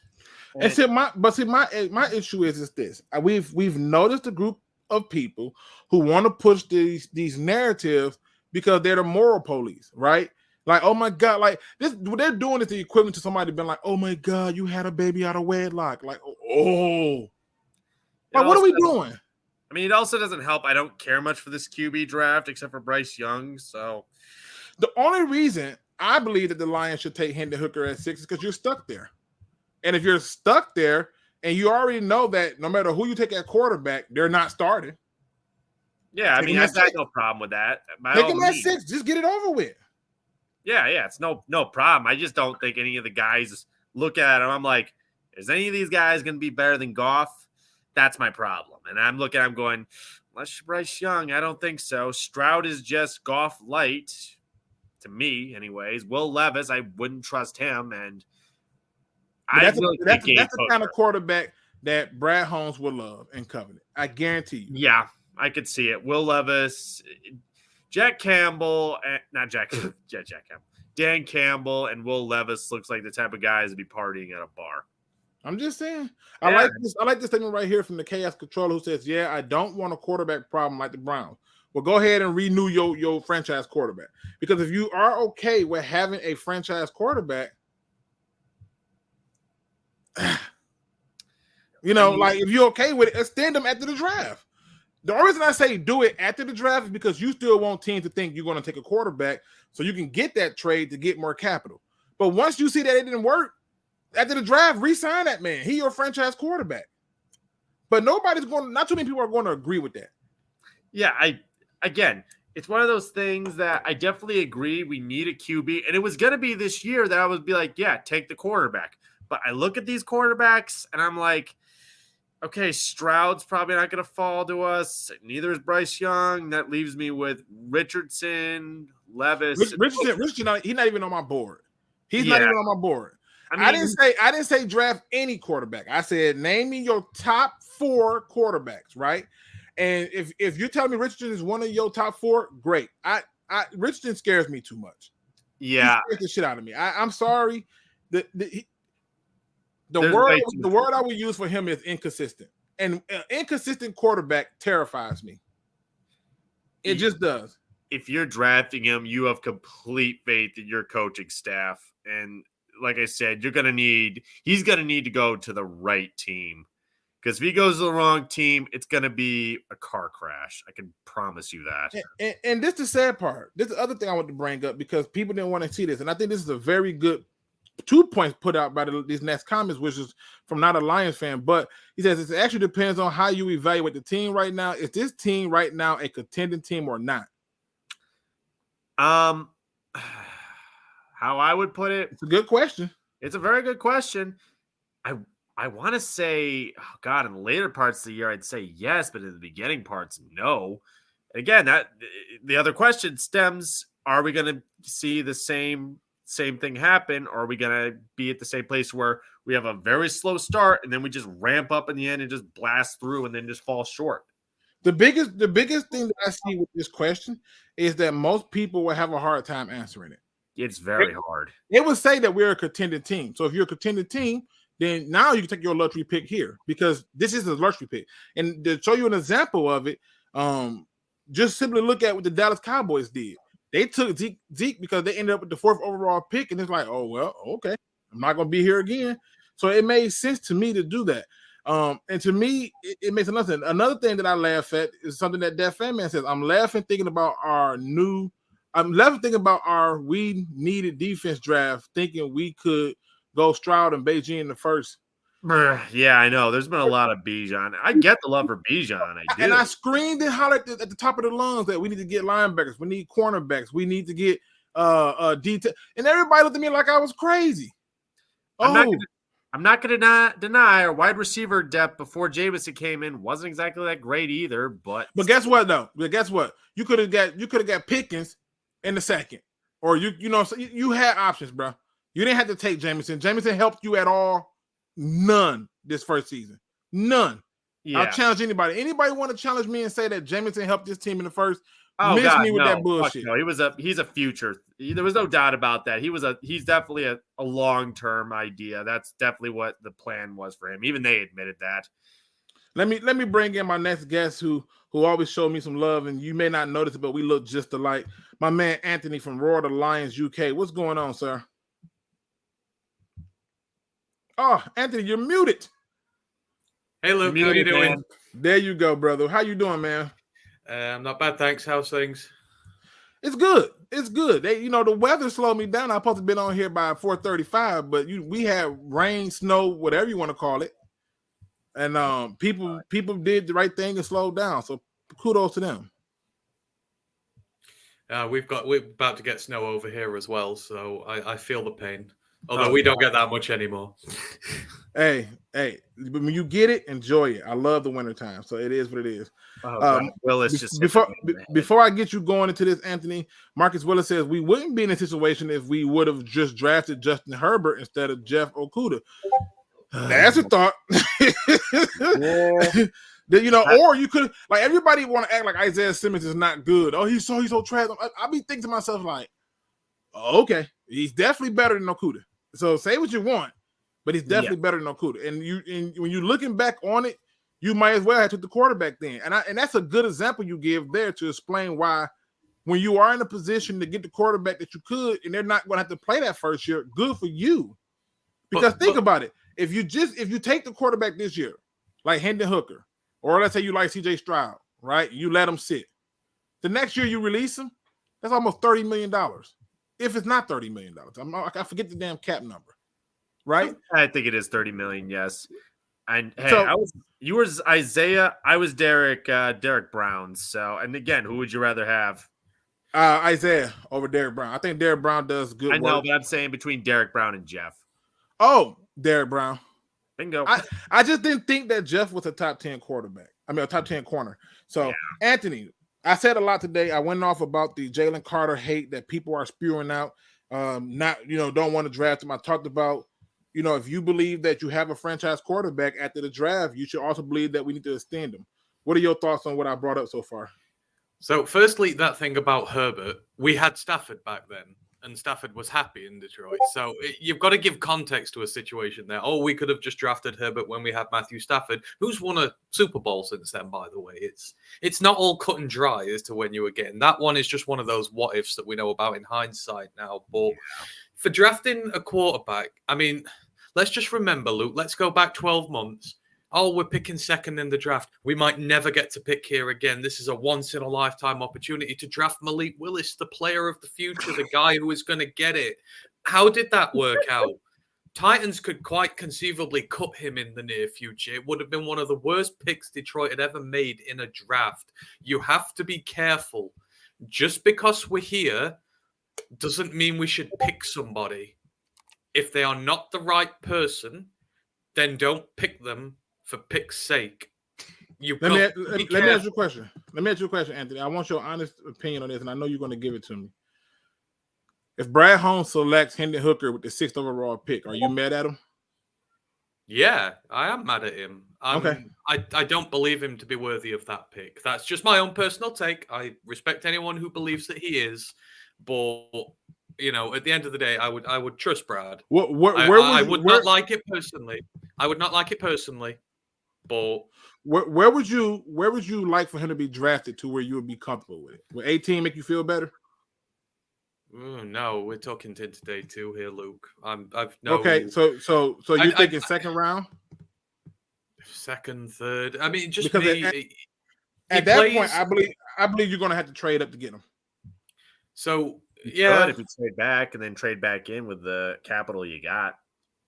My issue is this. We've noticed a group of people who want to push these narratives because they're the moral police, right? Like, oh my God, like this, what they're doing is the equivalent to somebody being like, oh my God, you had a baby out of wedlock. Like, like, what are we doing? I mean, it also doesn't help. I don't care much for this QB draft except for Bryce Young. So the only reason I believe that the Lions should take Hendon Hooker at 6 is because you're stuck there. And if you're stuck there and you already know that no matter who you take at quarterback, they're not starting. Yeah, I mean, I've got no problem with that. Take him at 6. Just get it over with. Yeah, it's no problem. I just don't think any of the guys look at him. I'm like, is any of these guys going to be better than Goff? That's my problem. And I'm going, unless Bryce Young, I don't think so. Stroud is just Goff light, to me anyways. Will Levis, I wouldn't trust him. And that's the kind of quarterback that Brad Holmes would love and covet. I guarantee you. Yeah, I could see it. Will Levis, Jack Campbell, Dan Campbell and Will Levis looks like the type of guys to be partying at a bar. I'm just saying. I like this statement right here from the Chaos Controller who says, yeah, I don't want a quarterback problem like the Browns. Well, go ahead and renew your franchise quarterback. Because if you are okay with having a franchise quarterback, like if you're okay with it, extend them after the draft. The only reason I say do it after the draft is because you still want teams to think you're going to take a quarterback so you can get that trade to get more capital. But once you see that it didn't work, after the draft, re-sign that man. He your franchise quarterback. But not too many people are going to agree with that. Yeah, it's one of those things that I definitely agree. We need a QB, and it was going to be this year that I would be like, yeah, take the quarterback. But I look at these quarterbacks, and I'm like, okay, Stroud's probably not going to fall to us. Neither is Bryce Young. That leaves me with Richardson, Levis. Richardson, he's not even on my board. He's not even on my board. I didn't say draft any quarterback. I said name me your top 4 quarterbacks, right? And if you're telling me Richardson is one of your top 4, great. Richardson scares me too much. Yeah, he scares the shit out of me. I'm sorry. The word I would use for him is inconsistent. And inconsistent quarterback terrifies me. It just does. If you're drafting him, you have complete faith in your coaching staff. And like I said, he's going to need to go to the right team. Because if he goes to the wrong team, it's going to be a car crash. I can promise you that. And this is the sad part. This is the other thing I want to bring up because people didn't want to see this. And I think this is a very good 2 points put out by these next comments, which is from not a Lions fan, but he says it actually depends on how you evaluate the team right now. Is this team right now a contending team or not? How I would put it, it's a good question. It's a very good question. I want to say, oh God, in the later parts of the year, I'd say yes, but in the beginning parts, no. And again, that the other question stems: are we going to see the same thing happen, or are we going to be at the same place where we have a very slow start and then we just ramp up in the end and just blast through and then just fall short? The biggest thing that I see with this question is that most people will have a hard time answering it. It's very hard. It would say that we're a contending team. So if you're a contending team, then now you can take your luxury pick here because this is a luxury pick. And to show you an example of it, just simply look at what the Dallas Cowboys did. They took Zeke because they ended up with the 4th overall pick, and it's like, oh, well, okay, I'm not going to be here again. So it made sense to me to do that. And to me, it makes another thing. Another thing that I laugh at is something that fan man says. I'm laughing thinking about our we needed defense draft, thinking we could go Stroud and Beijing in the first. Yeah, I know. There's been a lot of Bijan. I get the love for Bijan. I do. And I screamed and hollered at the top of the lungs that we need to get linebackers. We need cornerbacks. We need to get detail. And everybody looked at me like I was crazy. I'm not going to deny our wide receiver depth before Jameson came in wasn't exactly that great either. But guess what though? You could have got Pickens in the second, or you had options, bro. You didn't have to take Jameson. Jameson helped you at all. None this first season. None. Yeah. I'll challenge anybody. Anybody want to challenge me and say that Jameson helped this team in the first? That bullshit. No, he's a future. There was no doubt about that. He's definitely a long-term idea. That's definitely what the plan was for him. Even they admitted that. Let me bring in my next guest who always showed me some love, and you may not notice it, but we look just alike. My man Anthony from Royal Lions UK. What's going on, sir? Oh, Anthony, you're muted. Hey, Luke, how you doing? Man. There you go, brother. How you doing, man? Not bad, thanks. How's things? It's good. It's good. The weather slowed me down. I supposed to have been on here by 4:35, but we had rain, snow, whatever you want to call it, and people did the right thing and slowed down. So kudos to them. We're about to get snow over here as well, so I feel the pain. Although we don't get that much anymore. Hey, when you get it, enjoy it. I love the wintertime, so it is what it is. Willis just before I get you going into this, Anthony, Marcus Willis says we wouldn't be in a situation if we would have just drafted Justin Herbert instead of Jeff Okudah. That's a thought. Or you could everybody want to act like Isaiah Simmons is not good. Oh, he's so trash. I be thinking to myself like, oh, okay, he's definitely better than Okudah. So say what you want, but he's definitely better than Okudah. And when you're looking back on it, you might as well have took the quarterback then. And that's a good example you give there to explain why when you are in a position to get the quarterback that you could, and they're not going to have to play that first year, good for you. Because think about it. If you take the quarterback this year, like Hendon Hooker, or let's say you like CJ Stroud, right? You let him sit. The next year you release him, that's almost $30 million. If it's not $30 million. I forget the damn cap number, right? I think it is 30 million, yes. And hey, So- you were Isaiah, I was Derek Brown. So, and again, who would you rather have? Isaiah over Derek Brown. I think Derek Brown does good I know, work. but I'm saying between Derek Brown and Jeff. Oh, Derek Brown. Bingo. I just didn't think that Jeff was a top 10 quarterback. I mean, a top 10 corner. So, Yeah. Anthony, I said a lot today. I went off about the Jalen Carter hate that people are spewing out. Don't want to draft him. I talked about, if you believe that you have a franchise quarterback after the draft, you should also believe that we need to extend him. What are your thoughts on what I brought up so far? So, firstly, that thing about Herbert, we had Stafford back then, and Stafford was happy in Detroit. So, you've got to give context to a situation there. Oh, we could have just drafted Herbert when we had Matthew Stafford, who's won a Super Bowl since then, by the way. It's not all cut and dry as to when you were getting. That one is just one of those what ifs that we know about in hindsight now. But for drafting a quarterback, I mean, let's just remember, Luke, let's go back 12 months. Oh, we're picking second in the draft. We might never get to pick here again. This is a once-in-a-lifetime opportunity to draft Malik Willis, the player of the future, the guy who is going to get it. How did that work out? Titans could quite conceivably cut him in the near future. It would have been one of the worst picks Detroit had ever made in a draft. You have to be careful. Just because we're here doesn't mean we should pick somebody. If they are not the right person, then don't pick them for pick's sake. Let me ask you a question. Anthony. I want your honest opinion on this, and I know you're going to give it to me. If Brad Holmes selects Hendon Hooker with the 6th overall pick, are you mad at him? Yeah, I am mad at him. Okay. I don't believe him to be worthy of that pick. That's just my own personal take. I respect anyone who believes that he is, but at the end of the day, I would trust Brad. I would not like it personally. But where would you like for him to be drafted to where you would be comfortable with it? Would 18 make you feel better? No, we're talking today too here, Luke. Okay, so you're thinking second round, second, third. I mean, just because at that point, I believe you're going to have to trade up to get him. So if you trade back and then trade back in with the capital you got,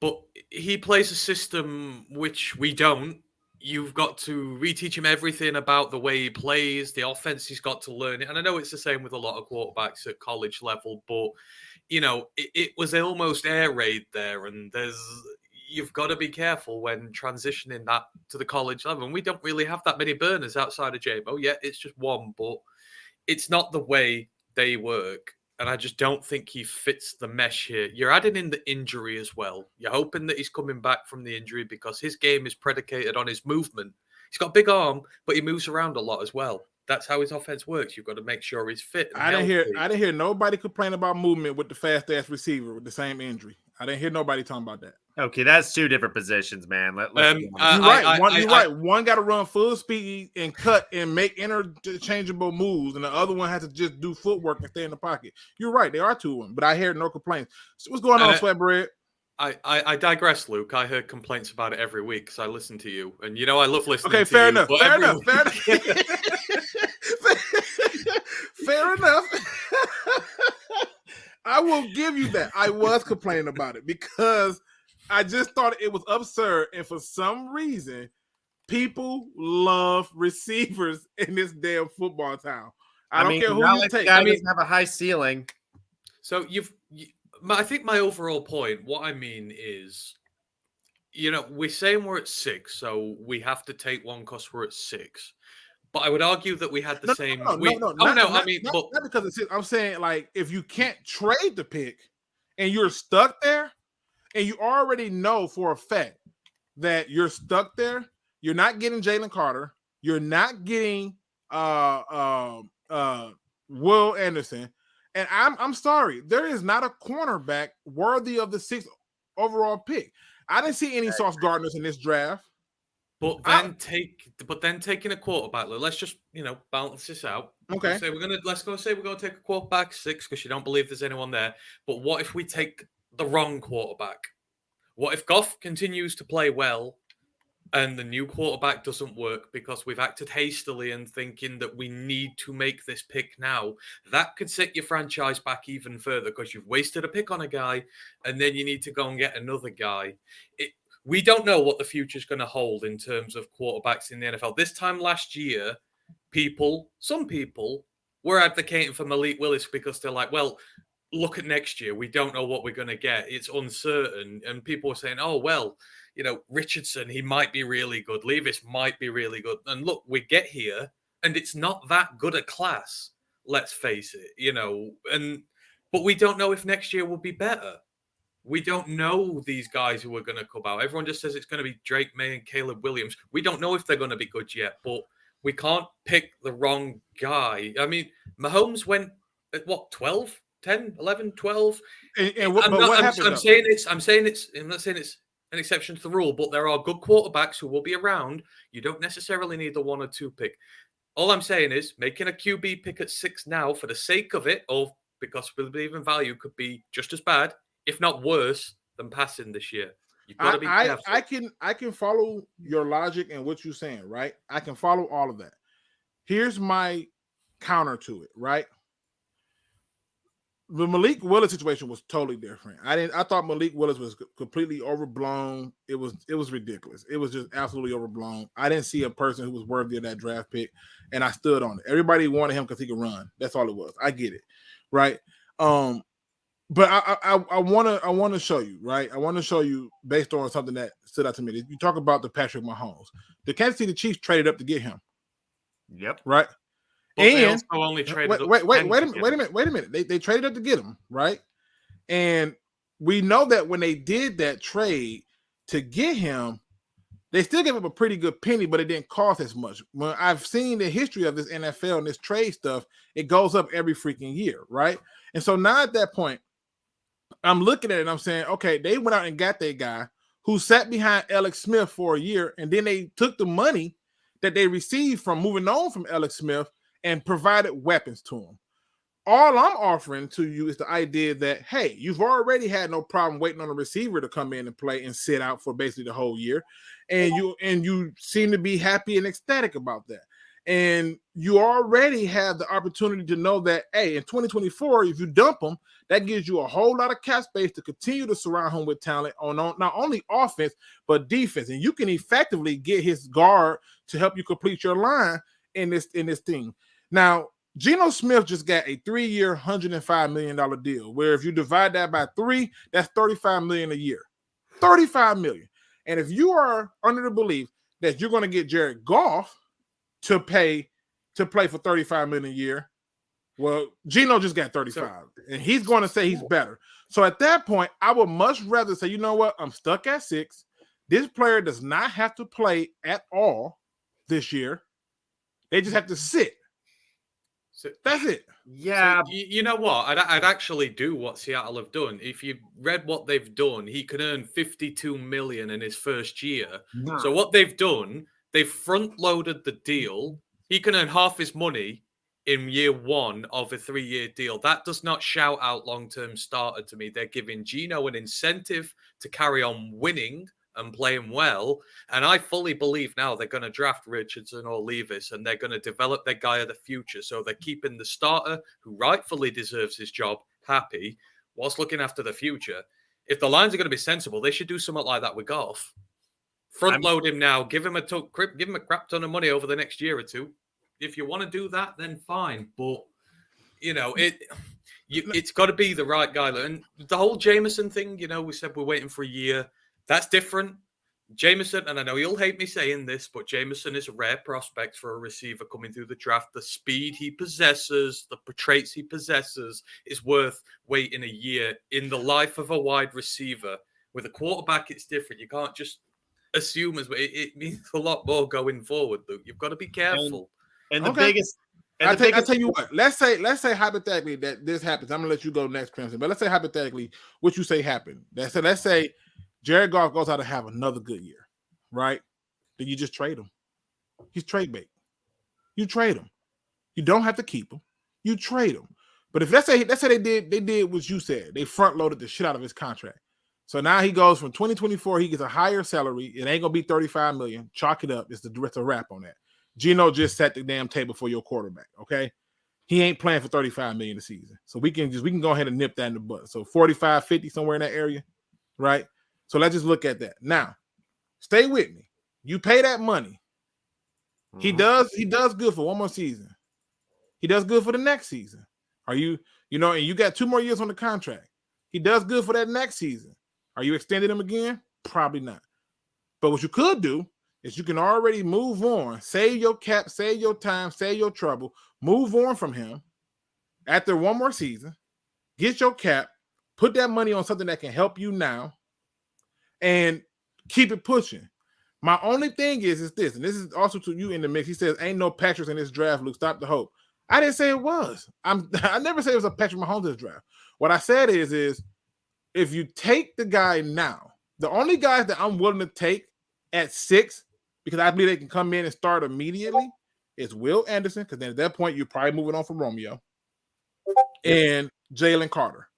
but he plays a system which we don't. You've got to reteach him everything about the way he plays, the offense he's got to learn it. And I know it's the same with a lot of quarterbacks at college level, but, it was almost air raid there. And you've got to be careful when transitioning that to the college level. And we don't really have that many burners outside of J-Mo. Yeah, it's just one, but it's not the way they work. And I just don't think he fits the mesh here. You're adding in the injury as well. You're hoping that he's coming back from the injury because his game is predicated on his movement. He's got a big arm, but he moves around a lot as well. That's how his offense works. You've got to make sure he's fit. I didn't hear nobody complain about movement with the fast ass receiver with the same injury. I didn't hear nobody talking about that. Okay, that's two different positions, man. You're right. One got to run full speed and cut and make interchangeable moves, and the other one has to just do footwork and stay in the pocket. You're right. There are two of them, but I heard no complaints. So what's going on, Sweatbread? I digress, Luke. I heard complaints about it every week because I listen to you, and I love listening. Okay, to fair you, enough. Fair enough. I will give you that. I was complaining about it because I just thought it was absurd, and for some reason, people love receivers in this damn football town. I don't care who you take. I mean, have a high ceiling. So I think my overall point, what I mean is, we're saying we're at 6, so we have to take one because we're at 6. But I would argue that we had the same. Not because it's 6. I'm saying, like, if you can't trade the pick and you're stuck there, and you already know for a fact that you're stuck there, you're not getting Jalen Carter, you're not getting Will Anderson, and I'm sorry, there is not a cornerback worthy of the 6th overall pick. I didn't see any Sauce Gardners in this draft. But then taking a quarterback. Let's just balance this out. Okay. Let's go say we're gonna take a quarterback 6 because you don't believe there's anyone there. But what if we take the wrong quarterback? What if Goff continues to play well, and the new quarterback doesn't work because we've acted hastily and thinking that we need to make this pick now, that could set your franchise back even further because you've wasted a pick on a guy and then you need to go and get another guy. We don't know what the future is going to hold in terms of quarterbacks in the NFL. This time last year, some people were advocating for Malik Willis because they're like, well, look at next year. We don't know what we're going to get. It's uncertain. And people were saying, oh, well, Richardson, he might be really good. Levis might be really good. And look, we get here and it's not that good a class. Let's face it, but we don't know if next year will be better. We don't know these guys who are going to come out. Everyone just says it's going to be Drake May and Caleb Williams. We don't know if they're going to be good yet, but we can't pick the wrong guy. I mean, Mahomes went at what, 12, 10, 11, 12? And what happened? I'm saying it's I'm not saying it's an exception to the rule, but there are good quarterbacks who will be around. You don't necessarily need the 1 or 2 pick. All I'm saying is making a QB pick at 6 now for the sake of it, or because we believe in value, could be just as bad, if not worse, than passing this year. You've got to be careful. I can follow your logic and what you're saying, right? I can follow all of that. Here's my counter to it, right? The Malik Willis situation was totally different. I thought Malik Willis was completely overblown. It was ridiculous. It was just absolutely overblown. I didn't see a person who was worthy of that draft pick, and I stood on it. Everybody wanted him because he could run. That's all it was. I get it, right? But I want to show you, right? I want to show you based on something that stood out to me. You talk about the Patrick Mahomes. The Kansas City Chiefs traded up to get him. Yep. Right. But and they also only traded wait a minute. They traded up to get him, right? And we know that when they did that trade to get him, they still gave up a pretty good penny, but it didn't cost as much. When I've seen the history of this NFL and this trade stuff, it goes up every freaking year, right? And so now at that point, I'm looking at it and I'm saying, okay, they went out and got that guy who sat behind Alex Smith for a year, and then they took the money that they received from moving on from Alex Smith and provided weapons to him. All I'm offering to you is the idea that, hey, you've already had no problem waiting on a receiver to come in and play and sit out for basically the whole year. And you seem to be happy and ecstatic about that. And you already have the opportunity to know that, hey, in 2024, if you dump him, that gives you a whole lot of cap space to continue to surround him with talent on not only offense, but defense. And you can effectively get his guard to help you complete your line in this thing. Now, Geno Smith just got a 3-year, $105 million deal, where if you divide that by 3, that's $35 million a year. $35 million. And if you are under the belief that you're going to get Jared Goff to play for $35 million a year, well, Geno just got 35, and he's going to say he's better. So at that point, I would much rather say, you know what? I'm stuck at 6. This player does not have to play at all this year. They just have to sit. So that's it. Yeah. So, you know what? I'd actually do what Seattle have done. If you read what they've done, he can earn $52 million in his first year. No. So what they've done, they've front-loaded the deal. He can earn half his money in year 1 of a 3-year deal. That does not shout out long-term starter to me. They're giving Geno an incentive to carry on winning and playing well. And I fully believe now they're going to draft Richardson or Levis, and they're going to develop their guy of the future. So they're keeping the starter, who rightfully deserves his job, happy, whilst looking after the future. If the Lions are going to be sensible, they should do something like that with Goff. Front load him now, give him a crap ton of money over the next year or 2. If you want to do that, then fine. But it's got to be the right guy. And the whole Jameson thing, we said we're waiting for a year. That's different. Jameson, and I know you'll hate me saying this, but Jameson is a rare prospect for a receiver coming through the draft. The speed he possesses, the traits he possesses is worth waiting a year. In the life of a wide receiver, with a quarterback, it's different. You can't just assume it means a lot more going forward, Luke. You've got to be careful. And the biggest... I'll tell you what. Let's say hypothetically that this happens. I'm gonna let you go next, Crimson. But let's say hypothetically what you say happened. Let's say Jared Goff goes out to have another good year, right? Then you just trade him. He's trade bait. You trade him. You don't have to keep him. You trade him. But if let's say they did what you said, they front loaded the shit out of his contract. So now he goes from 2024, he gets a higher salary. It ain't gonna be $35 million. Chalk it up. It's a wrap on that. Gino just set the damn table for your quarterback. Okay. He ain't playing for $35 million a season. So we can go ahead and nip that in the butt. So 45, 50, somewhere in that area. Right. So let's just look at that. Now, stay with me. You pay that money. He does good for one more season. He does good for the next season. And you got 2 more years on the contract. He does good for that next season. Are you extending him again? Probably not. But what you could do is you can already move on, save your cap, save your time, save your trouble, move on from him after one more season, get your cap, put that money on something that can help you now, and keep it pushing. My only thing is this, and this is also to you in the mix. He says, ain't no Patricks in this draft, Luke. Stop the hope. I didn't say it was. I never said it was a Patrick Mahomes in this draft. What I said is if you take the guy now, the only guys that I'm willing to take at 6, because I believe they can come in and start immediately, is Will Anderson, because then at that point, you're probably moving on from Romeo, and Jalen Carter.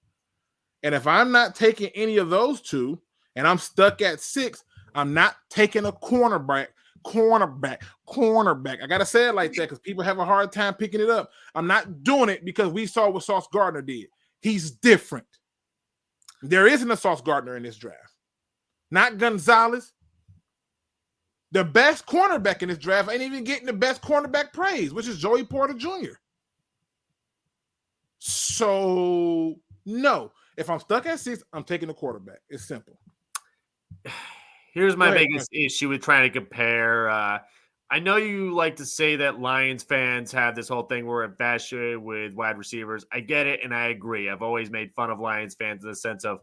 And if I'm not taking any of those 2, and I'm stuck at 6, I'm not taking a cornerback. I got to say it like that because people have a hard time picking it up. I'm not doing it because we saw what Sauce Gardner did. He's different. There isn't a Sauce Gardner in this draft. Not Gonzalez. The best cornerback in this draft ain't even getting the best cornerback praise, which is Joey Porter Jr. So, no. If I'm stuck at 6, I'm taking the quarterback. It's simple. Here's my biggest issue with trying to compare. I know you like to say that Lions fans have this whole thing where we're infatuated with wide receivers. I get it, and I agree. I've always made fun of Lions fans in the sense of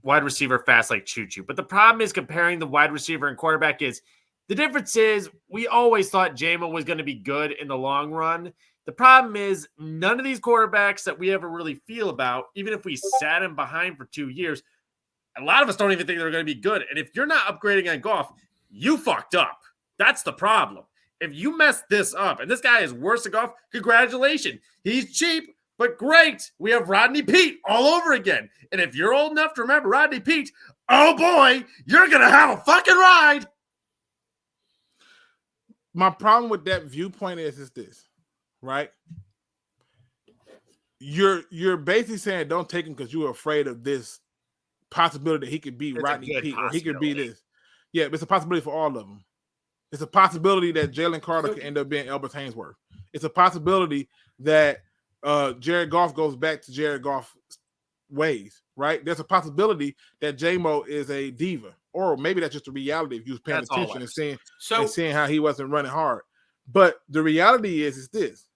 wide receiver fast like choo-choo. But the problem is comparing the wide receiver and quarterback is the difference is we always thought J-Mo was going to be good in the long run. The problem is none of these quarterbacks that we ever really feel about, even if we sat him behind for 2 years, a lot of us don't even think they're going to be good. And if you're not upgrading on Goff, you fucked up. That's the problem. If you mess this up, and this guy is worse than Goff, congratulations. He's cheap, but great. We have Rodney Peete all over again. And if you're old enough to remember Rodney Peete, oh boy, you're going to have a fucking ride. My problem with that viewpoint is this, right? You're basically saying don't take him because you're afraid of this possibility that he could be Rodney Peete or he could be this. Yeah, it's a possibility for all of them. It's a possibility that Jalen Carter could end up being Albert Hainsworth. It's a possibility that Jared Goff goes back to Jared Goff ways, right? There's a possibility that J-Mo is a diva, or maybe that's just a reality if you was paying attention and seeing how he wasn't running hard. But the reality is this.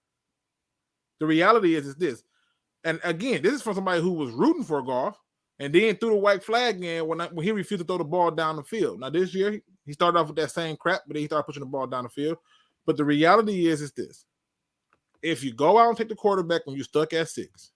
The reality is this. And again, this is from somebody who was rooting for Goff and then threw the white flag in when he refused to throw the ball down the field. Now, this year, he started off with that same crap, but then he started pushing the ball down the field. But the reality is this. If you go out and take the quarterback when you're stuck at 6,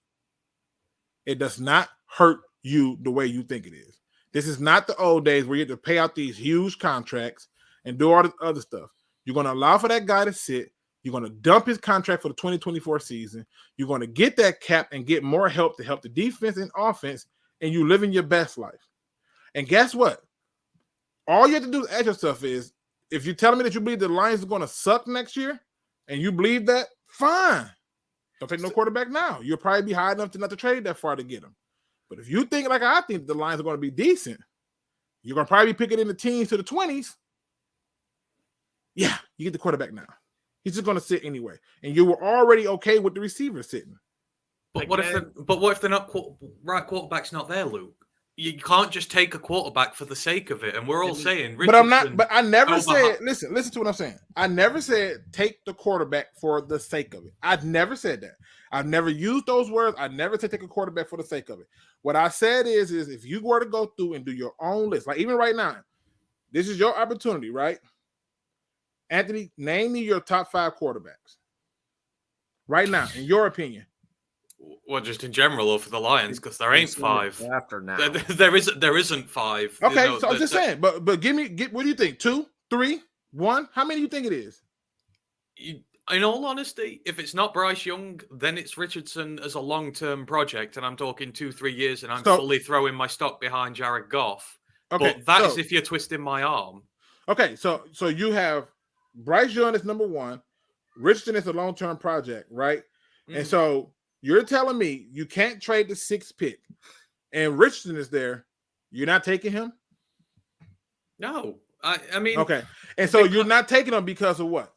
it does not hurt you the way you think it is. This is not the old days where you have to pay out these huge contracts and do all this other stuff. You're going to allow for that guy to sit. You're going to dump his contract for the 2024 season. You're going to get that cap and get more help to help the defense and offense, and you living your best life. And guess what? All you have to do to ask yourself is, if you're telling me that you believe the Lions are going to suck next year, and you believe that, fine. Don't take no quarterback now. You'll probably be high enough to not to trade that far to get him. But if you think like I think the Lions are going to be decent, you're going to probably be picking in the teens to the 20s. Yeah, you get the quarterback now. He's just going to sit anyway. And you were already okay with the receiver sitting. But what if they're not right quarterback's not there, Luke? You can't just take a quarterback for the sake of it. And we're all saying Richardson, but I'm not, but I never said, listen to what I'm saying. I never said take the quarterback for the sake of it. I've never said that. I've never used those words. I never said take a quarterback for the sake of it. What I said is if you were to go through and do your own list, like even right now, this is your opportunity, right? Anthony, name me your top 5 quarterbacks right now, in your opinion. Well, just in general, or for the Lions, because there ain't 5. After now, there isn't 5. Okay, so I'm just saying, but what do you think? 2, 3, 1? How many do you think it is? In all honesty, if it's not Bryce Young, then it's Richardson as a long-term project, and I'm talking 2-3 years, and I'm fully throwing my stock behind Jared Goff. Okay, but that is if you're twisting my arm. Okay, so you have Bryce Young is number one, Richardson is a long-term project, right? And so you're telling me you can't trade the 6th pick, and Richardson is there. You're not taking him? No, I mean, okay, and so you're not taking him because of what?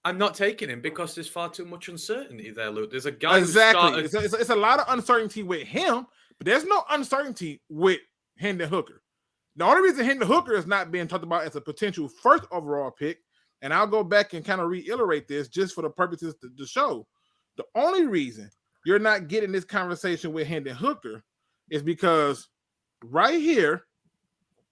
I'm not taking him because there's far too much uncertainty there, Luke. There's a guy exactly. It's a lot of uncertainty with him, but there's no uncertainty with Hendon Hooker. The only reason Hendon Hooker is not being talked about as a potential first overall pick, and I'll go back and kind of reiterate this just for the purposes of the show. The only reason you're not getting this conversation with Hendon Hooker is because right here,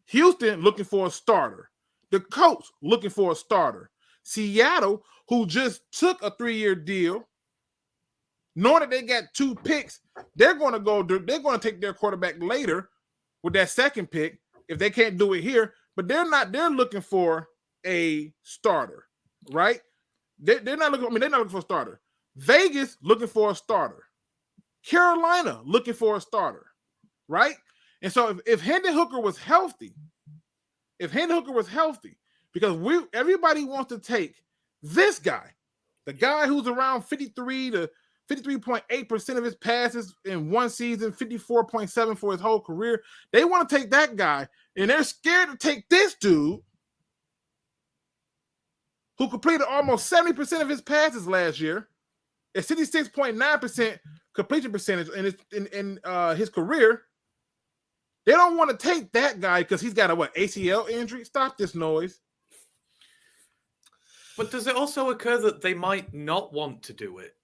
Houston looking for a starter. The Colts looking for a starter. Seattle, who just took a 3-year deal, knowing that they got 2 picks, they're going to take their quarterback later with that 2nd pick if they can't do it here, but they're looking for a starter, right? They're not looking for a starter. Vegas looking for a starter. Carolina looking for a starter, right? And so if Hendon Hooker was healthy, because everybody wants to take this guy, the guy who's around 53 to 53.8% of his passes in one season, 54.7 for his whole career. They want to take that guy, and they're scared to take this dude who completed almost 70% of his passes last year, at 66.9% completion percentage in his career. They don't want to take that guy because he's got a ACL injury. Stop this noise. But does it also occur that they might not want to do it?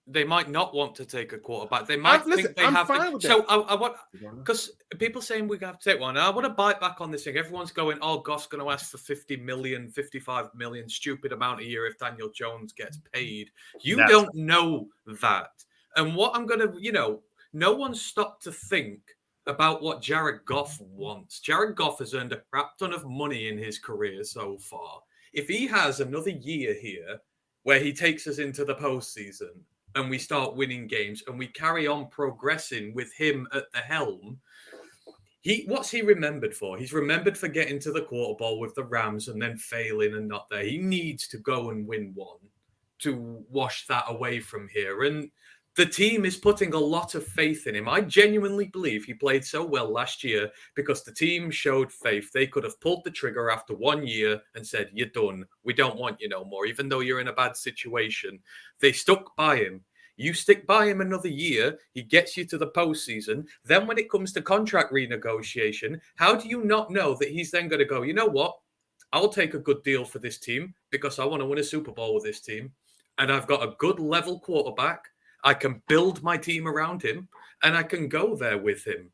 They might not want to take a quarterback. They might think they have. So I want, because people saying we have to take one. And I want to bite back on this thing. Everyone's going, "Oh, Goff's going to ask for 50 million, 55 million, stupid amount a year if Daniel Jones gets paid." You don't know that. And what I'm going to, no one stopped to think about what Jared Goff wants. Jared Goff has earned a crap ton of money in his career so far. If he has another year here where he takes us into the postseason and we start winning games and we carry on progressing with him at the helm, what's he remembered for? He's remembered for getting to the quarter ball with the Rams and then failing and not there. He needs to go and win one to wash that away from here. And the team is putting a lot of faith in him. I genuinely believe he played so well last year because the team showed faith. They could have pulled the trigger after 1 year and said, "You're done. We don't want you no more," even though you're in a bad situation. They stuck by him. You stick by him another year, he gets you to the postseason. Then when it comes to contract renegotiation, how do you not know that he's then going to go, "You know what? I'll take a good deal for this team because I want to win a Super Bowl with this team. And I've got a good level quarterback. I can build my team around him, and I can go there with him."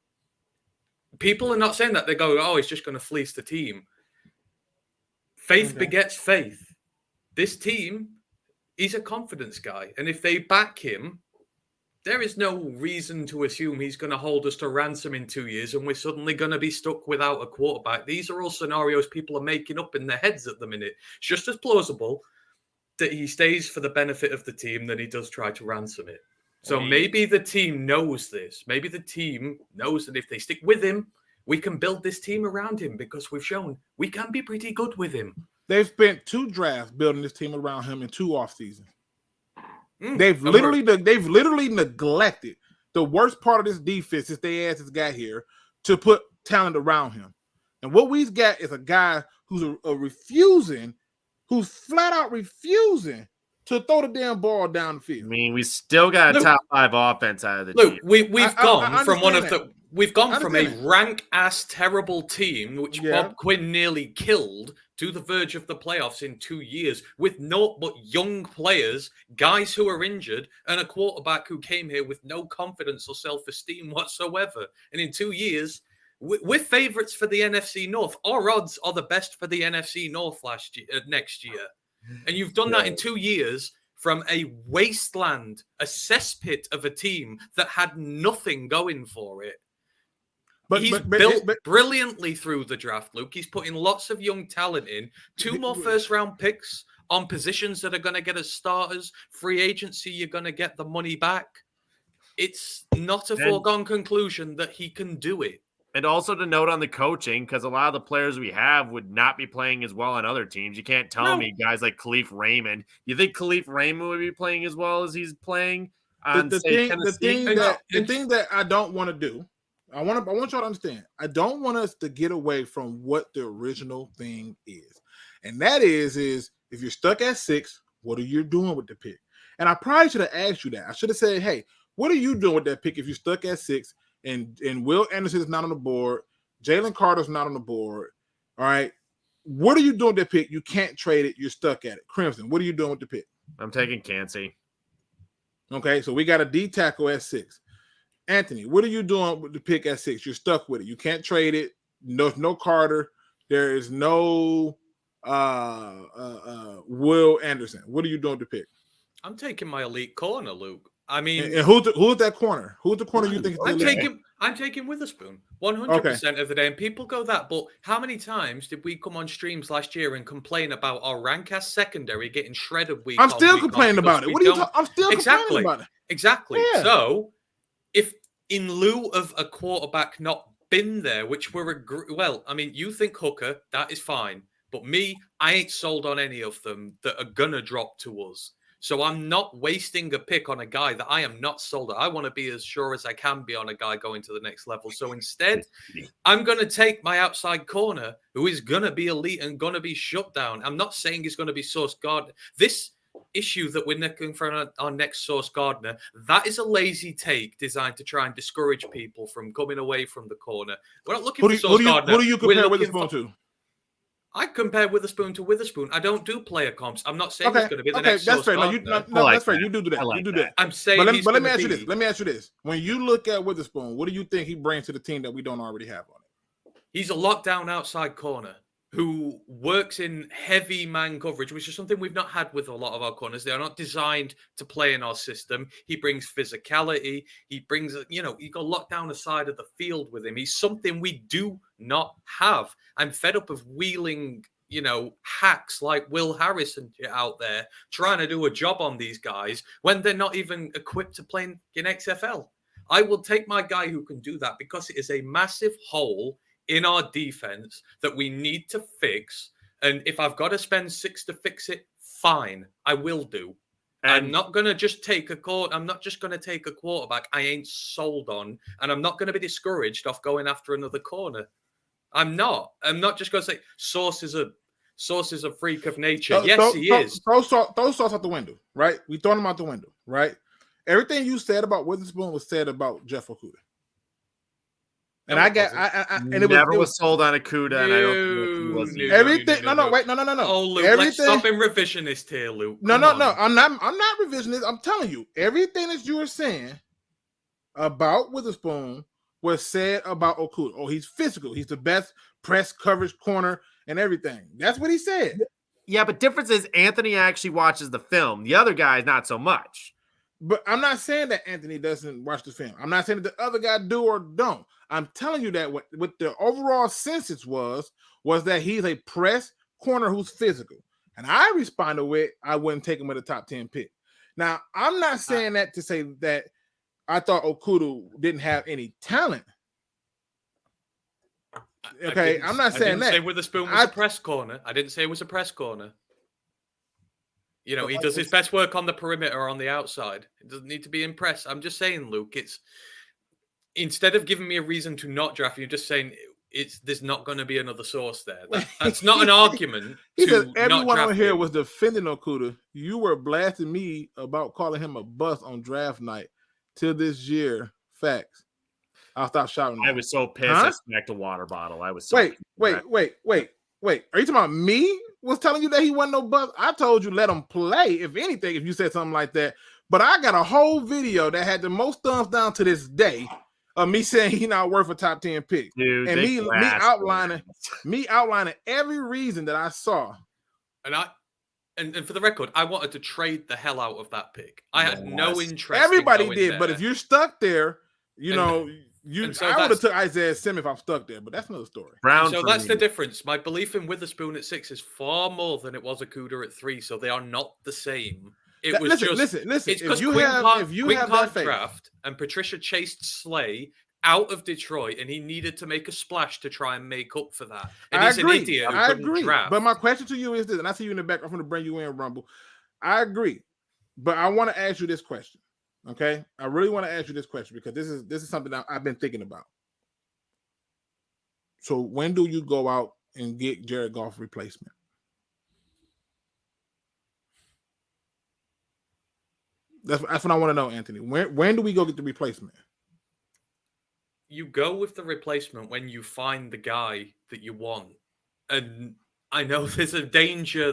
People are not saying that. They go, "Oh, he's just going to fleece the team." Faith begets faith. This team, he's a confidence guy. And if they back him, there is no reason to assume he's going to hold us to ransom in 2 years and we're suddenly going to be stuck without a quarterback. These are all scenarios people are making up in their heads at the minute. It's just as plausible that he stays for the benefit of the team than he does try to ransom it. So maybe the team knows this. Maybe the team knows that if they stick with him, we can build this team around him because we've shown we can be pretty good with him. They've spent 2 drafts building this team around him in 2 off seasons. They've literally neglected the worst part of this defense since they asked this guy here to put talent around him. And what we've got is a guy who's who's flat out refusing to throw the damn ball down the field. I mean, we still got a top 5 offense out of the team. We've gone from a rank ass terrible team, which Bob Quinn nearly killed, to the verge of the playoffs in 2 years with naught but young players, guys who are injured, and a quarterback who came here with no confidence or self-esteem whatsoever. And in 2 years, we're favorites for the NFC North. Our odds are the best for the NFC North next year. And you've done that in 2 years from a wasteland, a cesspit of a team that had nothing going for it. He's built brilliantly through the draft, Luke. He's putting lots of young talent in. 2 more first-round picks on positions that are going to get us starters. Free agency, you're going to get the money back. It's not a foregone conclusion that he can do it. And also to note on the coaching, because a lot of the players we have would not be playing as well on other teams. You can't tell me guys like Khalif Raymond. You think Khalif Raymond would be playing as well as he's playing on the thing that I don't want to do, I want y'all to understand. I don't want us to get away from what the original thing is, and that is if you're stuck at 6, what are you doing with the pick? And I probably should have asked you that. I should have said, hey, what are you doing with that pick if you're stuck at 6? And Will Anderson is not on the board. Jalen Carter's not on the board. All right. What are you doing with the pick? You can't trade it. You're stuck at it. Crimson, what are you doing with the pick? I'm taking Cansey. Okay, so we got a D tackle at 6. Anthony, what are you doing with the pick at 6? You're stuck with it. You can't trade it. No Carter. There is no Will Anderson. What are you doing with the pick? I'm taking my elite corner, Luke. I mean, and who's that corner? Who's the corner you think? I'm taking Witherspoon 100% of the day, and people go that. But how many times did we come on streams last year and complain about our rank ass secondary getting shredded week? I'm still complaining about it. What are you? I'm still complaining about it. Exactly. Yeah. So, if in lieu of a quarterback not been there, which we're I mean, you think Hooker, that is fine, but me, I ain't sold on any of them that are gonna drop to us. So I'm not wasting a pick on a guy that I am not sold on. I want to be as sure as I can be on a guy going to the next level. So instead, I'm going to take my outside corner, who is going to be elite and going to be shut down. I'm not saying he's going to be Sauce Gardner. This issue that we're looking for our next Sauce Gardner, that is a lazy take designed to try and discourage people from coming away from the corner. We're not looking for Sauce Gardner. Who do you compare Witherspoon to? I compare Witherspoon to Witherspoon. I don't do player comps. I'm not saying he's going to be the next. That's fair. That's fair. You do that. Like you do that. I'm saying, but let me ask you this. Let me ask you this. When you look at Witherspoon, what do you think he brings to the team that we don't already have on it? He's a lockdown outside corner who works in heavy man coverage, which is something we've not had with a lot of our corners. They are not designed to play in our system. He brings physicality. He brings, you got locked down the side of the field with him. He's something we do not have. I'm fed up of wheeling, hacks like Will Harris and out there trying to do a job on these guys when they're not even equipped to play in XFL. I will take my guy who can do that because it is a massive hole in our defense that we need to fix. And if I've got to spend 6 to fix it, fine, I will do. I'm not going to just take I'm not just going to take a quarterback I ain't sold on, and I'm not going to be discouraged off going after another corner. I'm not just going to say Sauce is a freak of nature. Yes, he is. Throw Sauce out the window, right? We throw him out the window, right? Everything you said about Witherspoon was said about Jeff Okudah. And it was sold on Okudah, and I don't think he was everything. No. Oh, Luke, let's stop being revisionist here, Luke. No. I'm not revisionist. I'm telling you, everything that you were saying about Witherspoon was said about Okudah. Oh, he's physical. He's the best press coverage corner and everything. That's what he said. Yeah, but difference is Anthony actually watches the film. The other guy, not so much. But I'm not saying that Anthony doesn't watch the film. I'm not saying that the other guy do or don't. I'm telling you that what the overall census was that he's a press corner who's physical. And I responded with, I wouldn't take him with a top 10 pick. Now, I'm not saying that to say that I thought Okudah didn't have any talent. Okay, I'm not saying that. I didn't say Witherspoon was a press corner. I didn't say it was a press corner. He does his best work on the perimeter or on the outside. It doesn't need to be in press. I'm just saying, Luke, it's instead of giving me a reason to not draft, you're just saying there's not going to be another source there. That's not an argument. Everyone on here was defending Okudah. You were blasting me about calling him a bust on draft night. Till this year, facts. I'll stop shouting. I was so pissed. I smacked a water bottle. I was so wait. Are you talking about me? Was telling you that he wasn't no bust? I told you let him play. If anything, if you said something like that. But I got a whole video that had the most thumbs down to this day of me saying he's not worth a top 10 pick. Dude, and me outlining every reason that I saw. And for the record, I wanted to trade the hell out of that pick. I had no interest. Everybody did, but if you're stuck there, I would have took Isaiah Simmons if I'm stuck there, but that's another story. Brown. So that's the difference. My belief in Witherspoon at 6 is far more than it was Okudah at 3, so they are not the same. Listen. It's because Quinn can't draft, and Patricia chased Slay out of Detroit, and he needed to make a splash to try and make up for that. And he's an idiot who couldn't draft. But my question to you is this, and I see you in the back. I'm going to bring you in, Rumble. I agree, but I want to ask you this question. Okay, I really want to ask you this question because this is something that I've been thinking about. So when do you go out and get Jared Goff replacement? That's what I want to know, Anthony. When do we go get the replacement? You go with the replacement when you find the guy that you want. And I know there's a danger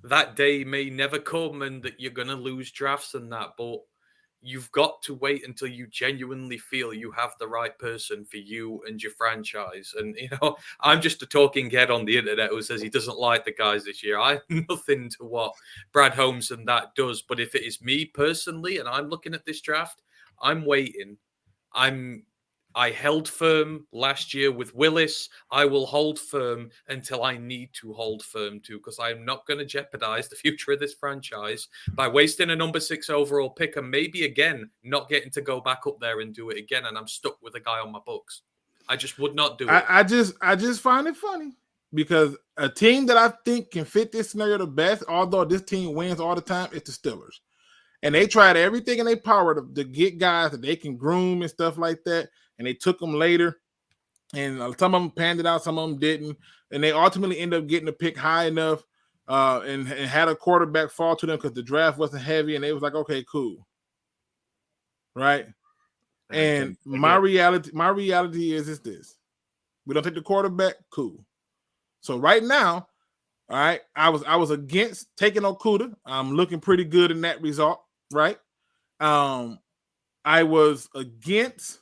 that day may never come and that you're going to lose drafts and that, but you've got to wait until you genuinely feel you have the right person for you and your franchise. And, I'm just a talking head on the internet who says he doesn't like the guys this year. I have nothing to what Brad Holmes and that does. But if it is me personally and I'm looking at this draft, I'm waiting. I held firm last year with Willis. I will hold firm until I need to hold firm too, because I'm not going to jeopardize the future of this franchise by wasting a number 6 overall pick and maybe again not getting to go back up there and do it again. And I'm stuck with a guy on my books. I just would not do it. I just find it funny because a team that I think can fit this scenario the best, although this team wins all the time, is the Steelers. And they tried everything in their power to get guys that they can groom and stuff like that. And they took them later. And some of them panned it out, some of them didn't. And they ultimately ended up getting a pick high enough and had a quarterback fall to them because the draft wasn't heavy. And they was like, okay, cool. Right? And my reality is this. We don't take the quarterback, cool. So right now, all right, I was against taking Okudah. I'm looking pretty good in that result, right? I was against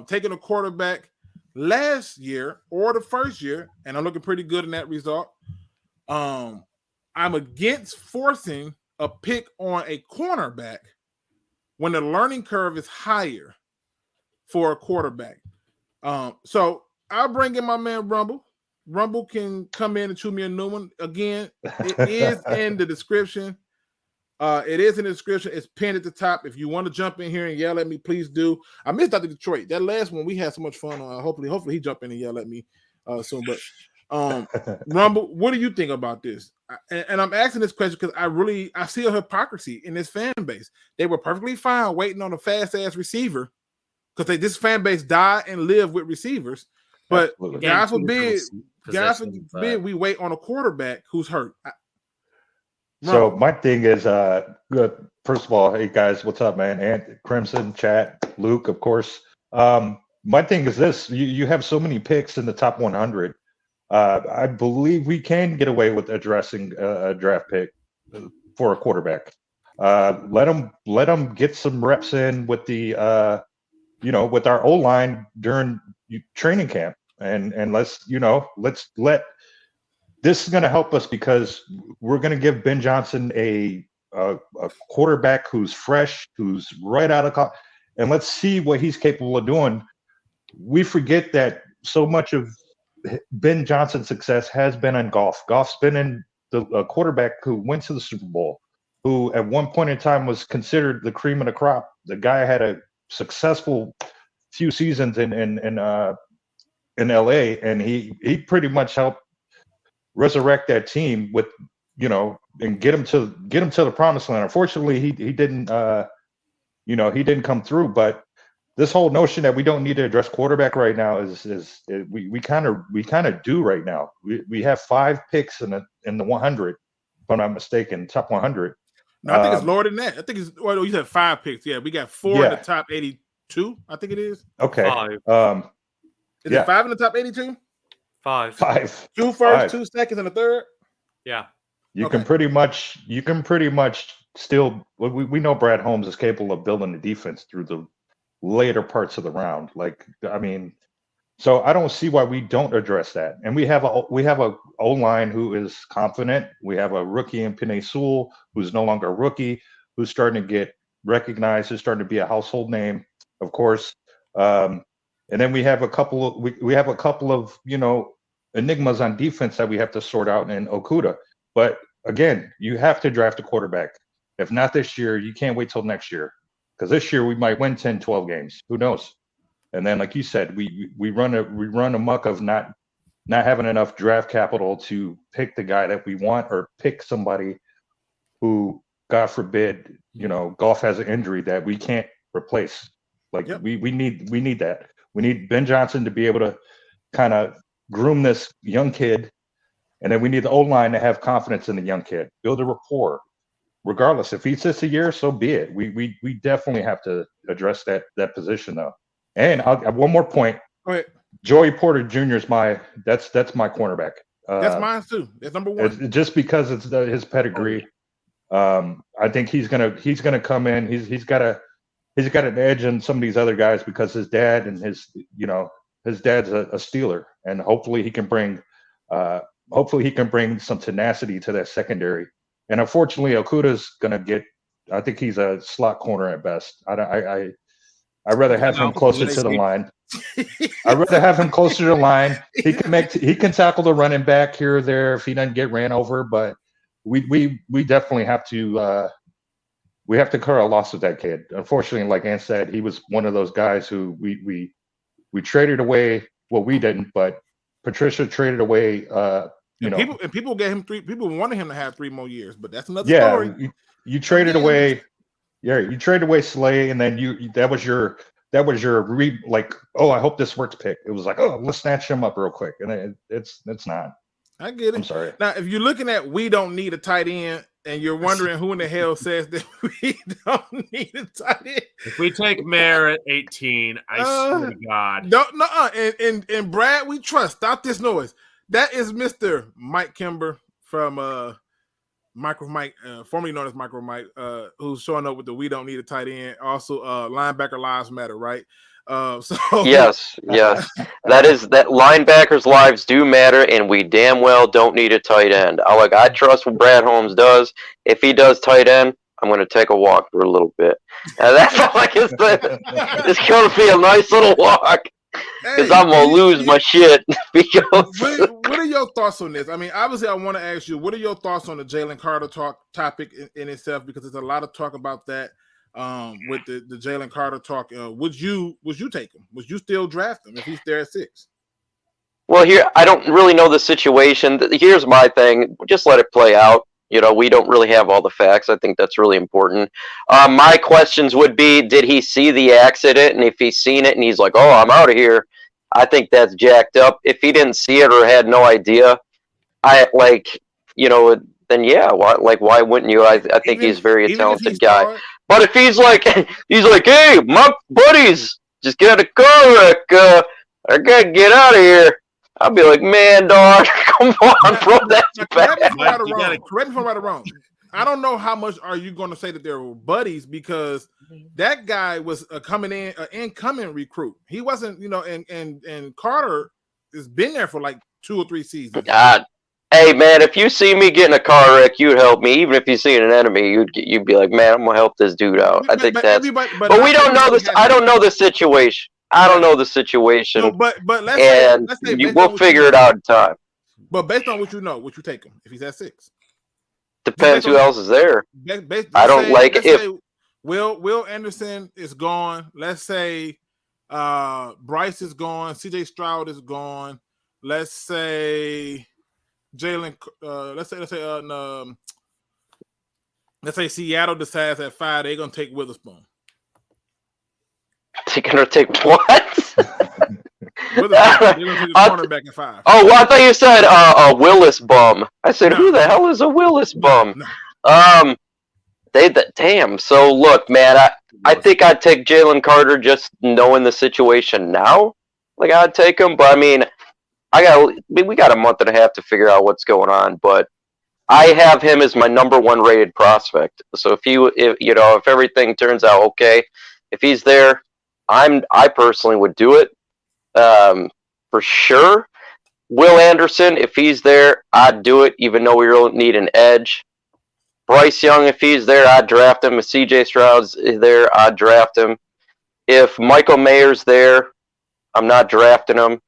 taking a quarterback last year or the first year, and I'm looking pretty good in that result. I'm against forcing a pick on a cornerback when the learning curve is higher for a quarterback. So I'll bring in my man Rumble. Rumble can come in and chew me a new one. Again, it is in the description. It's pinned at the top. If you want to jump in here and yell at me, please do. I missed Dr. Detroit. That last one, we had so much fun. Hopefully he jump in and yell at me soon. But Rumble, what do you think about this? And I'm asking this question because I see a hypocrisy in this fan base. They were perfectly fine waiting on a fast-ass receiver because this fan base die and live with receivers. But God forbid, we wait on a quarterback who's hurt. So my thing is, first of all, hey guys, what's up, man? And Crimson, Chat, Luke, of course. My thing is this: you have so many picks in the top 100. I believe we can get away with addressing a draft pick for a quarterback. Let them get some reps in with the, with our O-line during training camp, and let's let. This is going to help us because we're going to give Ben Johnson a quarterback who's fresh, who's right out of college, and let's see what he's capable of doing. We forget that so much of Ben Johnson's success has been in Goff. Goff's been in the quarterback who went to the Super Bowl, who at one point in time was considered the cream of the crop. The guy had a successful few seasons in LA, and he pretty much helped resurrect that team with, and get him to the promised land. Unfortunately, he didn't, he didn't come through. But this whole notion that we don't need to address quarterback right now we kind of do right now. We have 5 picks in the 100, if I'm not mistaken, top 100. No, I think it's lower than that. I think it's you said 5 picks. Yeah, we got 4 in the top 82. I think it is. Okay. 5. Is it 5 in the top 82? 5. 2 first, 2 seconds, and a third. Yeah. You can pretty much still. We know Brad Holmes is capable of building the defense through the later parts of the round. So I don't see why we don't address that. And we have a O-line who is confident. We have a rookie in Penei Sewell who's no longer a rookie, who's starting to get recognized, who's starting to be a household name. Of course, And then we have a couple of enigmas on defense that we have to sort out in Okuda. But again, you have to draft a quarterback. If not this year, you can't wait till next year, because this year we might win 10, 12 games. Who knows? And then, like you said, we run amok of not having enough draft capital to pick the guy that we want, or pick somebody who, God forbid, Goff has an injury that we can't replace. Like, we need that. We need Ben Johnson to be able to kind of groom this young kid, and then we need the O-line to have confidence in the young kid, build a rapport. Regardless, if he sits a year, so be it. We definitely have to address that position, though. And I'll have one more point. Go ahead. Joey Porter Jr. is that's my cornerback. That's mine too. That's number one. Just because it's his pedigree. I think he's gonna come in. He's got an edge on some of these other guys because his dad and his dad's a Steeler, and hopefully he can bring some tenacity to that secondary. And unfortunately, Okuda's gonna get. I think he's a slot corner at best. I'd rather have him closer to the line. I'd rather have him closer to the line. He can tackle the running back here or there if he doesn't get ran over. But we definitely have to incur a loss with that kid. Unfortunately, like Ann said, he was one of those guys who we traded away. Well, we didn't, but Patricia traded away. People gave him three. People wanted him to have 3 more years, but that's another story. You traded away. Yeah, you traded away Slay, and then that was your I hope this works pick. It was like, oh, let's snatch him up real quick, and it's not. I get it. I'm sorry. Now, if you're looking at we don't need a tight end, and you're wondering who in the hell says that we don't need a tight end, if we take Mayer at 18, I swear to God, and Brad, we trust. Stop this noise. That is Mr. Mike Kimber from Micro Mike, formerly known as Micro Mike, who's showing up with the "We don't need a tight end." Also, linebacker lives matter, right? Yes, that linebackers' lives do matter, and we damn well don't need a tight end. I trust what Brad Holmes does. If he does tight end, I'm going to take a walk for a little bit. And that's all I can say. It's going to be a nice little walk. Because I'm going to lose my shit. What are your thoughts on this? I mean, obviously, I want to ask you, what are your thoughts on the Jalen Carter topic in itself? Because there's a lot of talk about that with the Jalen Carter talk. Would you take him? Would you still draft him if he's there at 6? Well, here, I don't really know the situation. Here's my thing. Just let it play out. We don't really have all the facts. I think that's really important. My questions would be, did he see the accident? And if he's seen it and he's like, oh, I'm out of here, I think that's jacked up. If he didn't see it or had no idea, then yeah, why wouldn't you? I think he's very talented guy. Hard. But if he's like, hey, my buddies just got a car wreck. I gotta get out of here. I'll be like, man, dog, come on, bro, that's bad. Correct me if I'm right or wrong. I don't know how much are you going to say that they were buddies, because that guy was an incoming recruit. He wasn't, and Carter has been there for like 2 or 3 seasons. God. Hey, man, if you see me getting a car wreck, you'd help me. Even if you see an enemy, you'd be like, man, I'm going to help this dude out. I think that's... But we don't know this. I don't know the situation. I don't know the situation. No, but let's say we'll figure it out in time. But based on what you know, would you take him if he's at 6? Depends who else is there. I don't like if Will Anderson is gone. Let's say Bryce is gone. CJ Stroud is gone. Let's say Jalen. Let's say Seattle decides at 5 they're gonna take Witherspoon. They're gonna take what? They're gonna take a cornerback at 5. Oh, well, I thought you said a Willis bum. I said, who the hell is a Willis bum? No. Damn. So look, man, I think I'd take Jalen Carter just knowing the situation now. Like, I'd take him, but I mean, we got a month and a half to figure out what's going on. But I have him as my number 1 rated prospect. So if everything turns out okay, if he's there, I personally would do it for sure. Will Anderson, if he's there, I'd do it, even though we really need an edge. Bryce Young, if he's there, I'd draft him. If CJ Stroud's there, I'd draft him. if Michael Mayer's there, I'm not drafting him.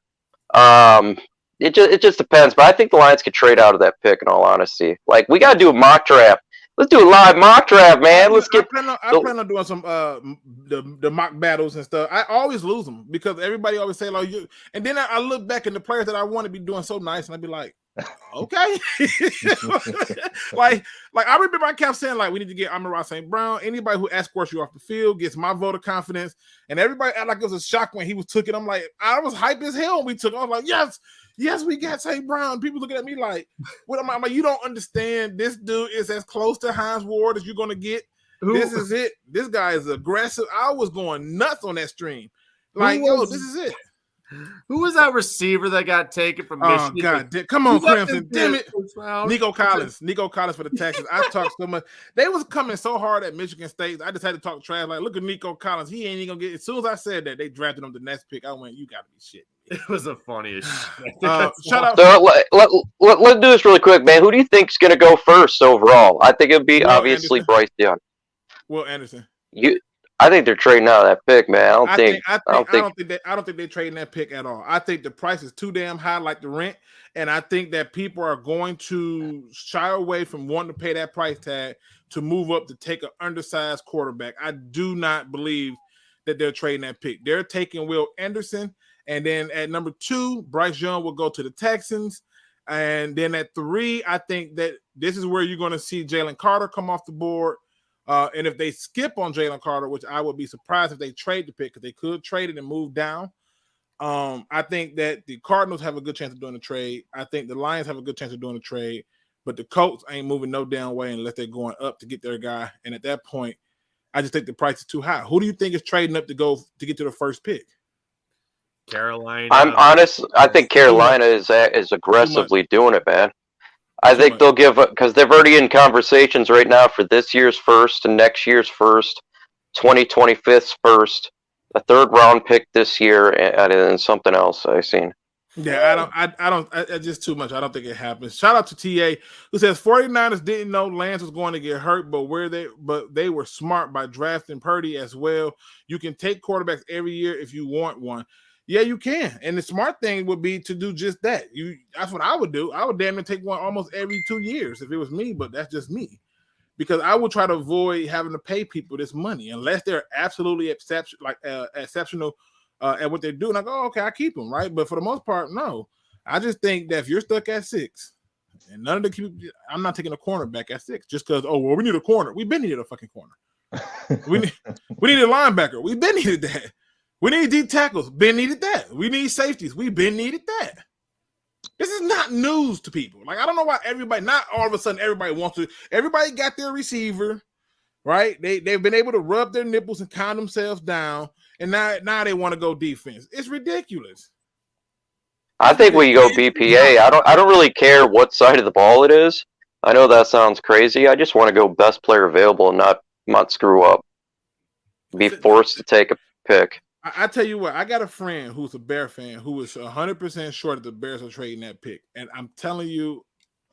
It just depends, but I think the Lions could trade out of that pick. In all honesty, like we got to do a mock draft. Let's do a live mock draft, man. Let's get. I plan on doing some the mock battles and stuff. I always lose them because everybody always say like you, and then I look back at the players that I want to be doing so nice, and I'd be like, okay, like I remember I kept saying like we need to get Amon-Ra St. Brown. Anybody who escorts you off the field gets my vote of confidence, and everybody act like it was a shock when he was took it. I'm like, I was hype as hell when we took it. I was like, yes, we got St. Brown. People looking at me like, what am I? I'm like, you don't understand. This dude is as close to Hines Ward as you're gonna get. This is it. This guy is aggressive. I was going nuts on that stream. Like, this is it. Who was that receiver that got taken from Michigan? Oh, God. Come on, Crimson. Damn it. Nico Collins. Nico Collins for the Texans. I talked so much. They was coming so hard at Michigan State. I just had to talk trash. Like, look at Nico Collins. He ain't even going to get – as soon as I said that, they drafted him the next pick. I went, you got to be shit. It was the funniest shit. Shout out. So let's do this really quick, man. Who do you think's going to go first overall? I think it'd be Will obviously Anderson. Bryce Young. Will Anderson. I think they're trading out of that pick, man. I don't think they're trading that pick at all. I think the price is too damn high, like the rent, and I think that people are going to shy away from wanting to pay that price tag to move up to take an undersized quarterback. I do not believe that they're trading that pick. They're taking Will Anderson, and then at number 2, Bryce Young will go to the Texans, and then at 3, I think that this is where you're going to see Jalen Carter come off the board. And if they skip on Jalen Carter, which I would be surprised if they trade the pick, because they could trade it and move down. I think that the Cardinals have a good chance of doing the trade. I think the Lions have a good chance of doing the trade, but the Colts ain't moving no damn way unless they're going up to get their guy. And at that point, I just think the price is too high. Who do you think is trading up to get to the first pick? Carolina. I'm honest. I think Carolina is aggressively doing it, man. I think they'll give up because they're already in conversations right now for this year's first and next year's first, 2025's first, a 3rd round pick this year, and then something else I've seen. Yeah, I don't. It's just too much. I don't think it happens. Shout out to TA who says 49ers didn't know Lance was going to get hurt, but they were smart by drafting Purdy as well. You can take quarterbacks every year if you want one. Yeah, you can. And the smart thing would be to do just that. That's what I would do. I would damn near take one almost every 2 years if it was me, but that's just me. Because I would try to avoid having to pay people this money unless they're absolutely exceptional at what they're doing. I go, okay, I keep them, right? But for the most part, no. I just think that if you're stuck at 6, and none of I'm not taking a cornerback at 6 just because, we need a corner. We've been needed a fucking corner. we need a linebacker. We've been needed that. We need deep tackles. Been needed that. We need safeties. We've been needed that. This is not news to people. Like, I don't know why not all of a sudden everybody wants to. Everybody got their receiver, right? They've been able to rub their nipples and calm themselves down, and now they want to go defense. It's ridiculous. I think we go BPA. I don't really care what side of the ball it is. I know that sounds crazy. I just want to go best player available and not screw up. Be forced to take a pick. I tell you what, I got a friend who's a Bear fan who is 100% sure that the Bears are trading that pick. And I'm telling you,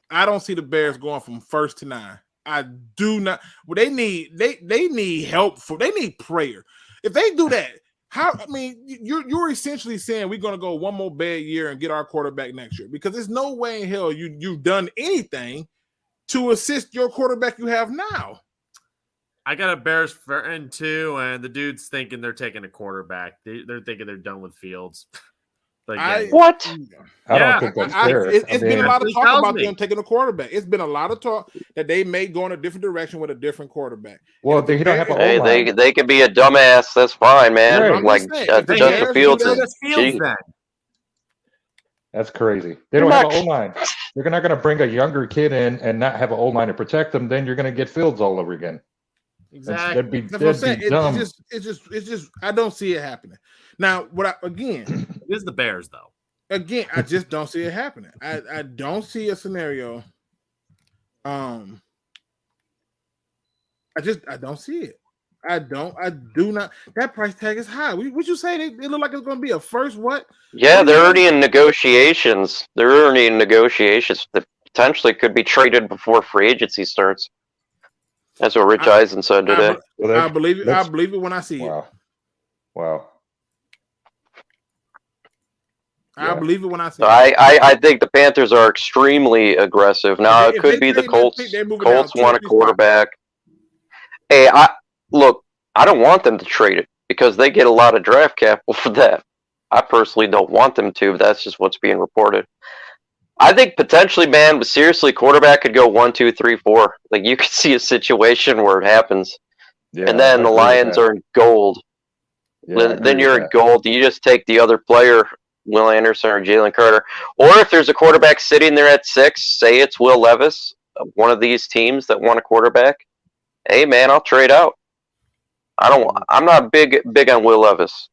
I don't see the Bears going from 1st to 9. I do not. Well, they need help they need prayer. If they do that, you're essentially saying we're going to go one more bad year and get our quarterback next year, because there's no way in hell you've done anything to assist your quarterback you have now. I got a Bears friend too, and the dude's thinking they're taking a quarterback. They're thinking they're done with Fields. What? I don't think that's fair. It's been a lot of talk about them taking a quarterback. It's been a lot of talk that they may go in a different direction with a different quarterback. Well, they don't have a O-line. They could be a dumbass. That's fine, man. Right. Like Justin Fields. That's crazy. They don't have an O-line. They're not going to bring a younger kid in and not have an O-line to protect them. Then you're going to get Fields all over again. Exactly. That'd be dumb. It's just I don't see it happening. Now, it is the Bears though. Again, I just don't see it happening. I don't see a scenario. I don't see it. I do not. That price tag is high. Would you say they look like it's going to be a first what? Yeah, they're already in negotiations. That potentially could be traded before free agency starts. That's what Rich Eisen said today. I believe it when I see it. Wow. I believe it when I see So it. I think the Panthers are extremely aggressive. Now, it could be the Colts. Colts want a quarterback. Hey, look, I don't want them to trade it because they get a lot of draft capital for that. I personally don't want them to, but that's just what's being reported. I think potentially, man, but seriously, quarterback could go 1, 2, 3, 4. Like, you could see a situation where it happens. Yeah, and then the Lions are in gold. Yeah, then you're in gold. You just take the other player, Will Anderson or Jalen Carter. Or if there's a quarterback sitting there at 6, say it's Will Levis, one of these teams that want a quarterback. Hey, man, I'll trade out. I'm not big on Will Levis.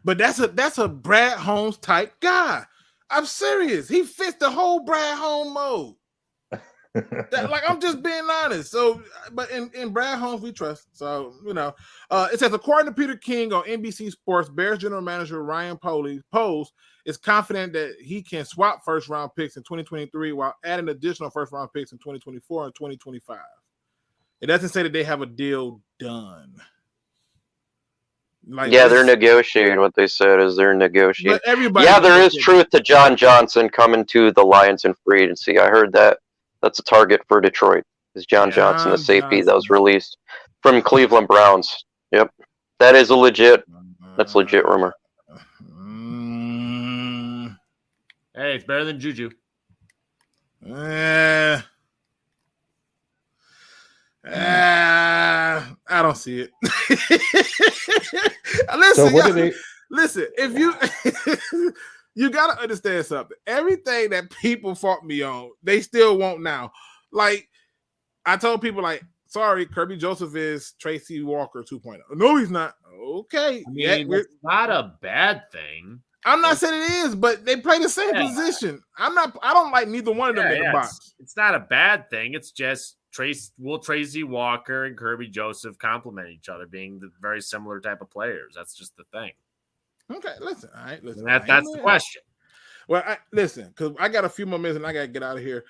But that's a Brad Holmes type guy. I'm serious. He fits the whole Brad Holmes mode. I'm just being honest. So, but in Brad Holmes we trust. So, it says according to Peter King on NBC Sports, Bears general manager Ryan Poles is confident that he can swap first round picks in 2023 while adding additional first round picks in 2024 and 2025. It doesn't say that they have a deal done. They're negotiating. What they said is they're negotiating. Everybody, there is truth to John Johnson coming to the Lions in free agency. I heard that. That's a target for Detroit. Is John Johnson, the safety that was released from Cleveland Browns? Yep, that is that's legit rumor. Hey, it's better than Juju. I don't see it. Listen, so what do they? Listen, if you you gotta understand something. Everything that people fought me on, they still want now. Like I told people, sorry, Kirby Joseph is Tracy Walker 2.0. No, he's not. Okay, it's not a bad thing. I'm not saying it is, but they play the same position. I don't like neither one of them in the box. It's not a bad thing. It's just Tracy Walker and Kirby Joseph complement each other, being the very similar type of players. That's just the thing. Okay, listen. All right, listen. That's the question. Well, listen, because I got a few more minutes and I got to get out of here.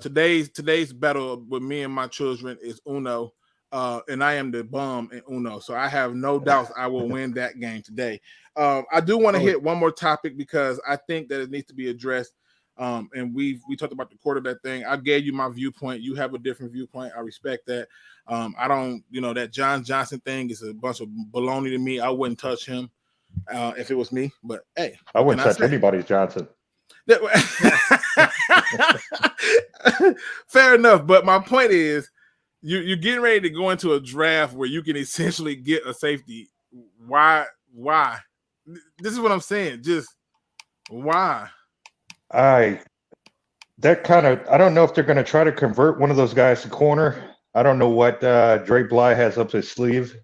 Today's battle with me and my children is Uno, and I am the bum in Uno, so I have no doubts I will win that game today. I do want to hit one more topic because I think that it needs to be addressed. And we talked about the quarterback thing. I gave you my viewpoint. You have a different viewpoint. I respect that. I don't, that John Johnson thing is a bunch of baloney to me. I wouldn't touch him if it was me. But hey, I wouldn't touch anybody's Johnson. Fair enough. But my point is, you're getting ready to go into a draft where you can essentially get a safety. Why? This is what I'm saying. Just why? I don't know if they're going to try to convert one of those guys to corner. I don't know what Dre Bly has up his sleeve.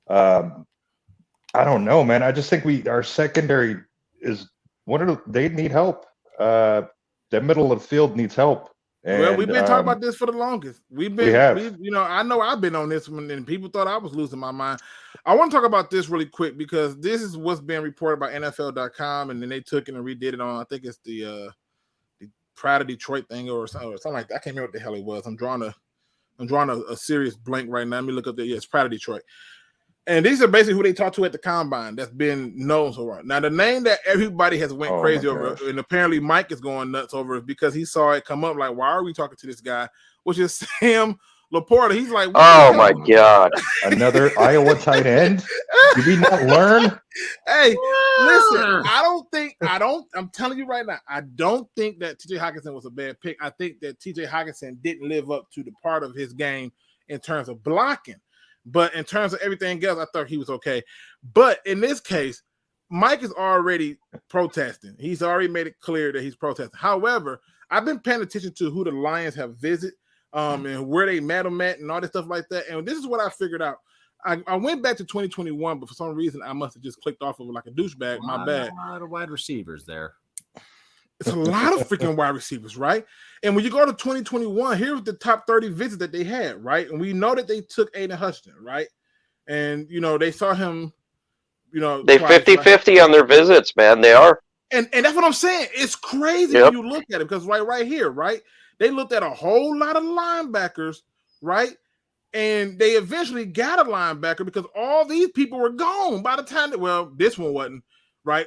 I don't know, man. I just think our secondary is they need help. The middle of the field needs help. And, we've been talking about this for the longest. I know I've been on this one, and people thought I was losing my mind. I want to talk about this really quick because this is what's being reported by NFL.com, and then they took it and redid it on. I think it's the Pride of Detroit thing or something like that. I can't remember what the hell it was. I'm drawing a serious blank right now. Let me look up it's Pride of Detroit. And these are basically who they talked to at the combine that's been known so far. Now, the name that everybody has went crazy over, and apparently Mike is going nuts over, is because he saw it come up like, why are we talking to this guy? Which is Sam Laporta. He's like, oh my God. Another Iowa tight end? Did we not learn? Hey, listen, I'm telling you right now, I don't think that TJ Hockenson was a bad pick. I think that TJ Hockenson didn't live up to the part of his game in terms of blocking. But in terms of everything else, I thought he was okay. But in this case, Mike is already protesting. He's already made it clear that he's protesting. However, I've been paying attention to who the Lions have visited and where they met him at and all this stuff like that. And this is what I figured out. I went back to 2021, but for some reason, I must have just clicked off of it like a douchebag. My bad. A lot of wide receivers there. It's a lot of freaking wide receivers, right? And when you go to 2021, here's the top 30 visits that they had, right? And we know that they took Aiden Hutchinson, right? And, they saw him, They 50-50 on their visits, man. They are. And that's what I'm saying. It's crazy when you look at it because right here, right? They looked at a whole lot of linebackers, right? And they eventually got a linebacker because all these people were gone by the time this one wasn't, right?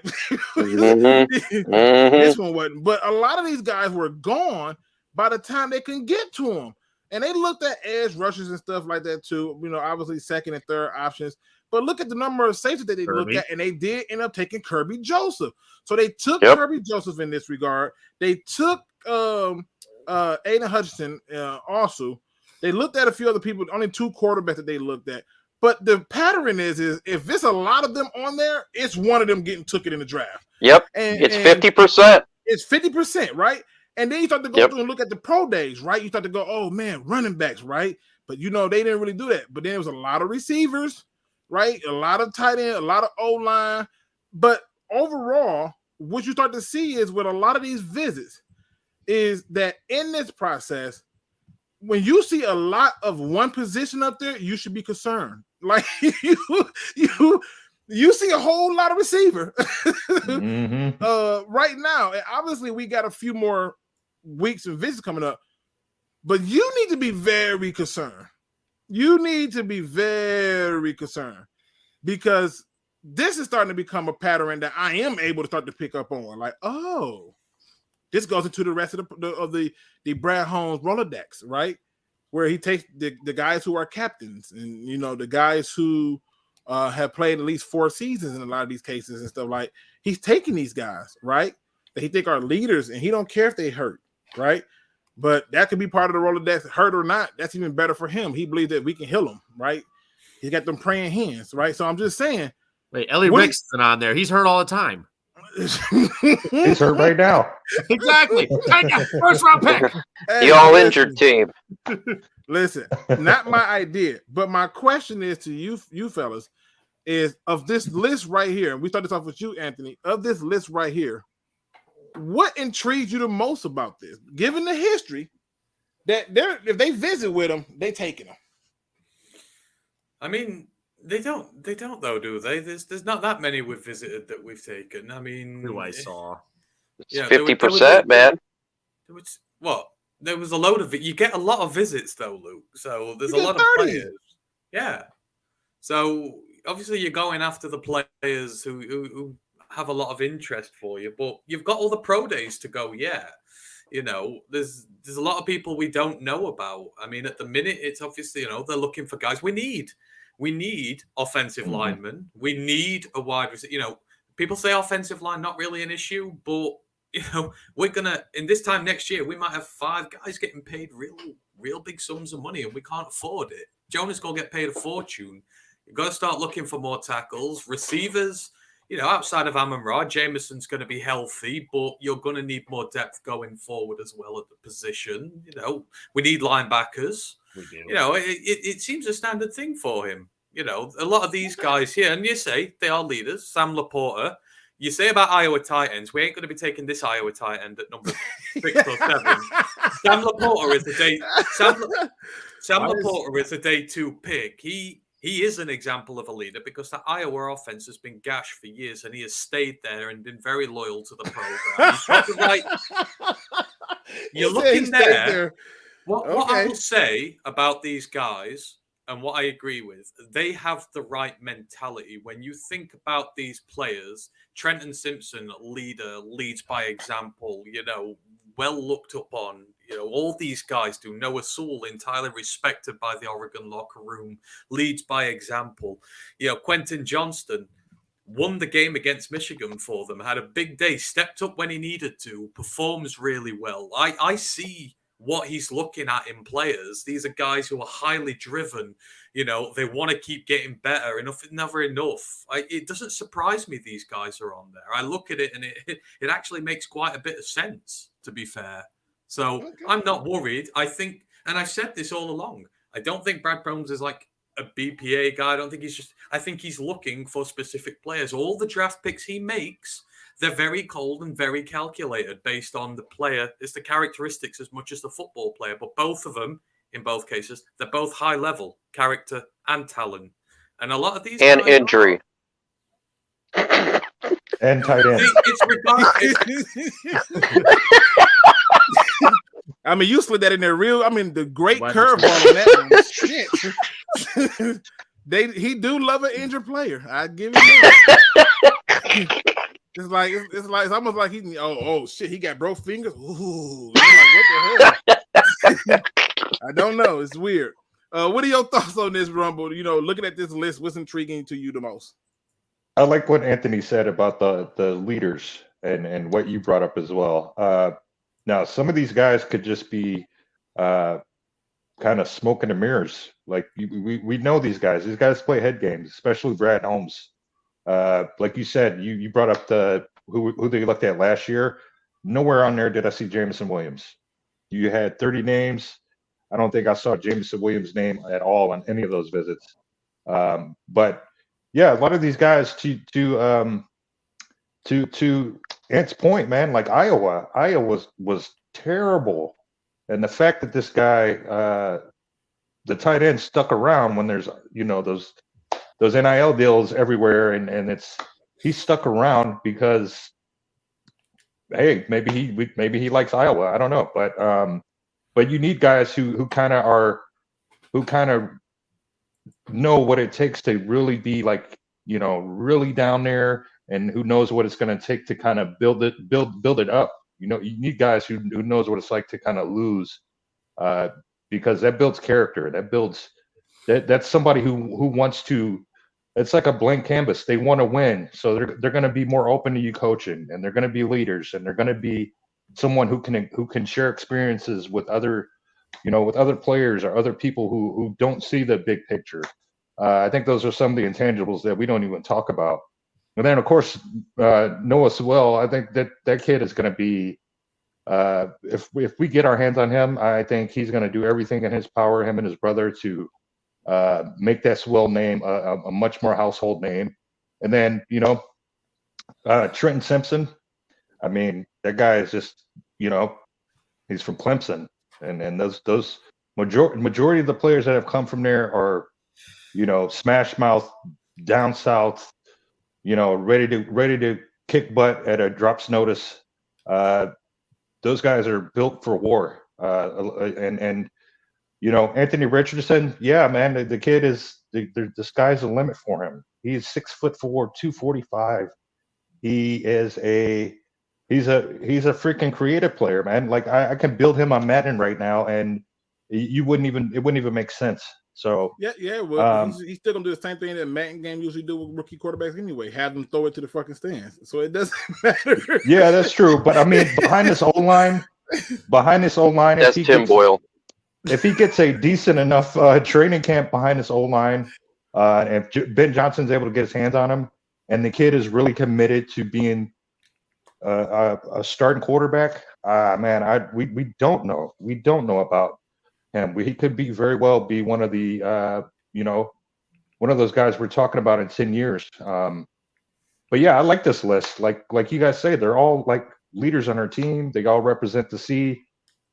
This one wasn't. But a lot of these guys were gone by the time they can get to him. And they looked at edge rushers and stuff like that too. Obviously second and third options. But look at the number of safeties that they looked at, and they did end up taking Kirby Joseph. So they took Kirby Joseph in this regard. They took Aiden Hutchinson also. They looked at a few other people, only 2 quarterbacks that they looked at. But the pattern is if it's a lot of them on there, it's one of them getting took it in the draft. Yep. It's 50%. It's 50%, right? And then you start to go through and look at the pro days, right? You start to go, oh man, running backs, right? But they didn't really do that. But then there was a lot of receivers, right? A lot of tight end, a lot of O-line. But overall, what you start to see is with a lot of these visits is that in this process, when you see a lot of one position up there, you should be concerned. Like you see a whole lot of receiver right now. And obviously we got a few more weeks and visits coming up, but you need to be very concerned. You need to be very concerned because this is starting to become a pattern that I am able to start to pick up on. Like, oh, this goes into the rest of the Brad Holmes Rolodex, right? Where he takes the guys who are captains and, the guys who have played at least 4 seasons in a lot of these cases and stuff. Like, he's taking these guys, right, that he think are leaders, and he don't care if they hurt, right? But that could be part of the Rolodex, hurt or not. That's even better for him. He believes that we can heal him, right? He's got them praying hands, right? So I'm just saying. Wait, Ellie Ricks isn't on there. He's hurt all the time. He's hurt right now. Exactly. First round pick. The all injured team. Listen, not my idea, but my question is to you fellas, is of this list right here, and we start this off with you, Anthony, of this list right here, what intrigues you the most about this? Given the history that if they visit with them, they taking them. I mean, they don't though, do they? There's not that many we've visited that we've taken. I mean, who I saw. It's 50%, man. There was a load of it. You get a lot of visits though, Luke. So there's a lot of players. Yeah. So obviously you're going after the players who have a lot of interest for you, but you've got all the pro days to go. Yeah. There's a lot of people we don't know about. I mean, at the minute, it's obviously, they're looking for guys. We need offensive linemen. We need a wide receiver. People say offensive line, not really an issue, but we're gonna in this time next year, we might have 5 guys getting paid real big sums of money, and we can't afford it. Jonah's gonna get paid a fortune. You've got to start looking for more tackles, receivers. Outside of Amon-Ra, Jameson's going to be healthy, but you're going to need more depth going forward as well at the position. We need linebackers. We do. It seems a standard thing for him. A lot of these guys here, and you say they are leaders. Sam Laporta. You say about Iowa tight ends, we ain't going to be taking this Iowa tight end at number 6 or 7. Sam Laporta is a day. Sam Laporta is a day 2 pick. He is an example of a leader because the Iowa offense has been gashed for years, and he has stayed there and been very loyal to the program. He's got the right. You're looking there. What I will say about these guys, and what I agree with, they have the right mentality. When you think about these players, Trenton Simpson, leader, leads by example, well looked up on. All these guys do. Noah Sewell, entirely respected by the Oregon locker room, leads by example. Quentin Johnston won the game against Michigan for them, had a big day, stepped up when he needed to, performs really well. I see what he's looking at in players. These are guys who are highly driven. They want to keep getting better. Never enough. It doesn't surprise me these guys are on there. I look at it and it actually makes quite a bit of sense, to be fair. So I'm not worried. I think, and I said this all along, I don't think Brad Holmes is like a BPA guy. I think he's looking for specific players. All the draft picks he makes, they're very cold and very calculated based on the player. It's the characteristics as much as the football player, but both of them, in both cases, they're both high level character and talent. And a lot of these and injury. And tight end. It's regardless. I mean, you slid that in there real. I mean, the great Wide curveball on that one. Shit. He do love an injured player. I give him that. It's almost like oh shit, he got broke fingers. Ooh, I'm like, what the hell? I don't know. It's weird. What are your thoughts on this, Rumble? You know, looking at this list, what's intriguing to you the most? I like what Anthony said about the leaders and what you brought up as well. Now, some of these guys could just be kind of smoke and mirrors. Like we know these guys. These guys play head games, especially Brad Holmes. Like you said, you brought up who they looked at last year. Nowhere on there did I see Jameson Williams. You had 30 names. I don't think I saw Jameson Williams' name at all on any of those visits. But yeah, a lot of these guys to Ant's point, man, like Iowa was terrible. And the fact that this guy, the tight end, stuck around when there's those NIL deals everywhere, and he stuck around because, hey, maybe he likes Iowa. I don't know, but you need guys who kind of know what it takes to really be like, really down there, and who knows what it's going to take to kind of build it up. You need guys who knows what it's like to kind of lose, because that builds character. That's somebody who wants to. It's like a blank canvas. They want to win, so they're going to be more open to you coaching, and they're going to be leaders, and they're going to be someone who can share experiences with other players or other people who don't see the big picture. I think those are some of the intangibles that we don't even talk about. And then, of course, Noah Sewell, I think that kid is going to be, if we get our hands on him, I think he's going to do everything in his power, him and his brother, to make that Sewell name a much more household name. And then, Trenton Simpson, I mean, that guy is just, he's from Clemson. And those majority of the players that have come from there are, smash mouth, down south, ready to kick butt at a drop's notice. Those guys are built for war. And Anthony Richardson, yeah, man, the kid is the sky's the limit for him. He's 6'4", 245. He's a freaking creative player, man. Like I can build him on Madden right now, and it wouldn't even make sense. So yeah. Well, he's still gonna do the same thing that Madden game usually do with rookie quarterbacks anyway. Have them throw it to the fucking stands, so it doesn't matter. Yeah, that's true. But I mean, behind this O-line, that's Tim Boyle. If he gets a decent enough training camp behind this O-line, and if Ben Johnson's able to get his hands on him, and the kid is really committed to being a starting quarterback, man, we don't know. We don't know about him. He could very well be one of the one of those guys we're talking about in 10 years. But yeah, I like this list. Like you guys say, they're all like leaders on our team. They all represent the C.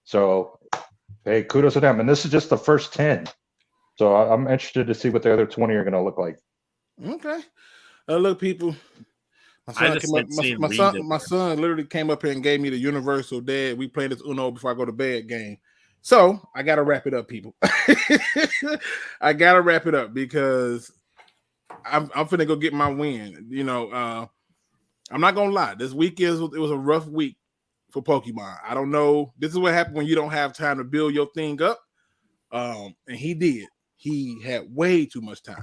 So hey, kudos to them. And this is just the first 10. So I'm interested to see what the other 20 are going to look like. Okay. Look, people. My son literally came up here and gave me the universal dad. We playing this Uno before I go to bed game. So I got to wrap it up, people. I got to wrap it up because I'm finna go get my win. I'm not going to lie. This weekend, it was a rough week for Pokemon. I don't know. This is what happened when you don't have time to build your thing up. And he did. He had way too much time.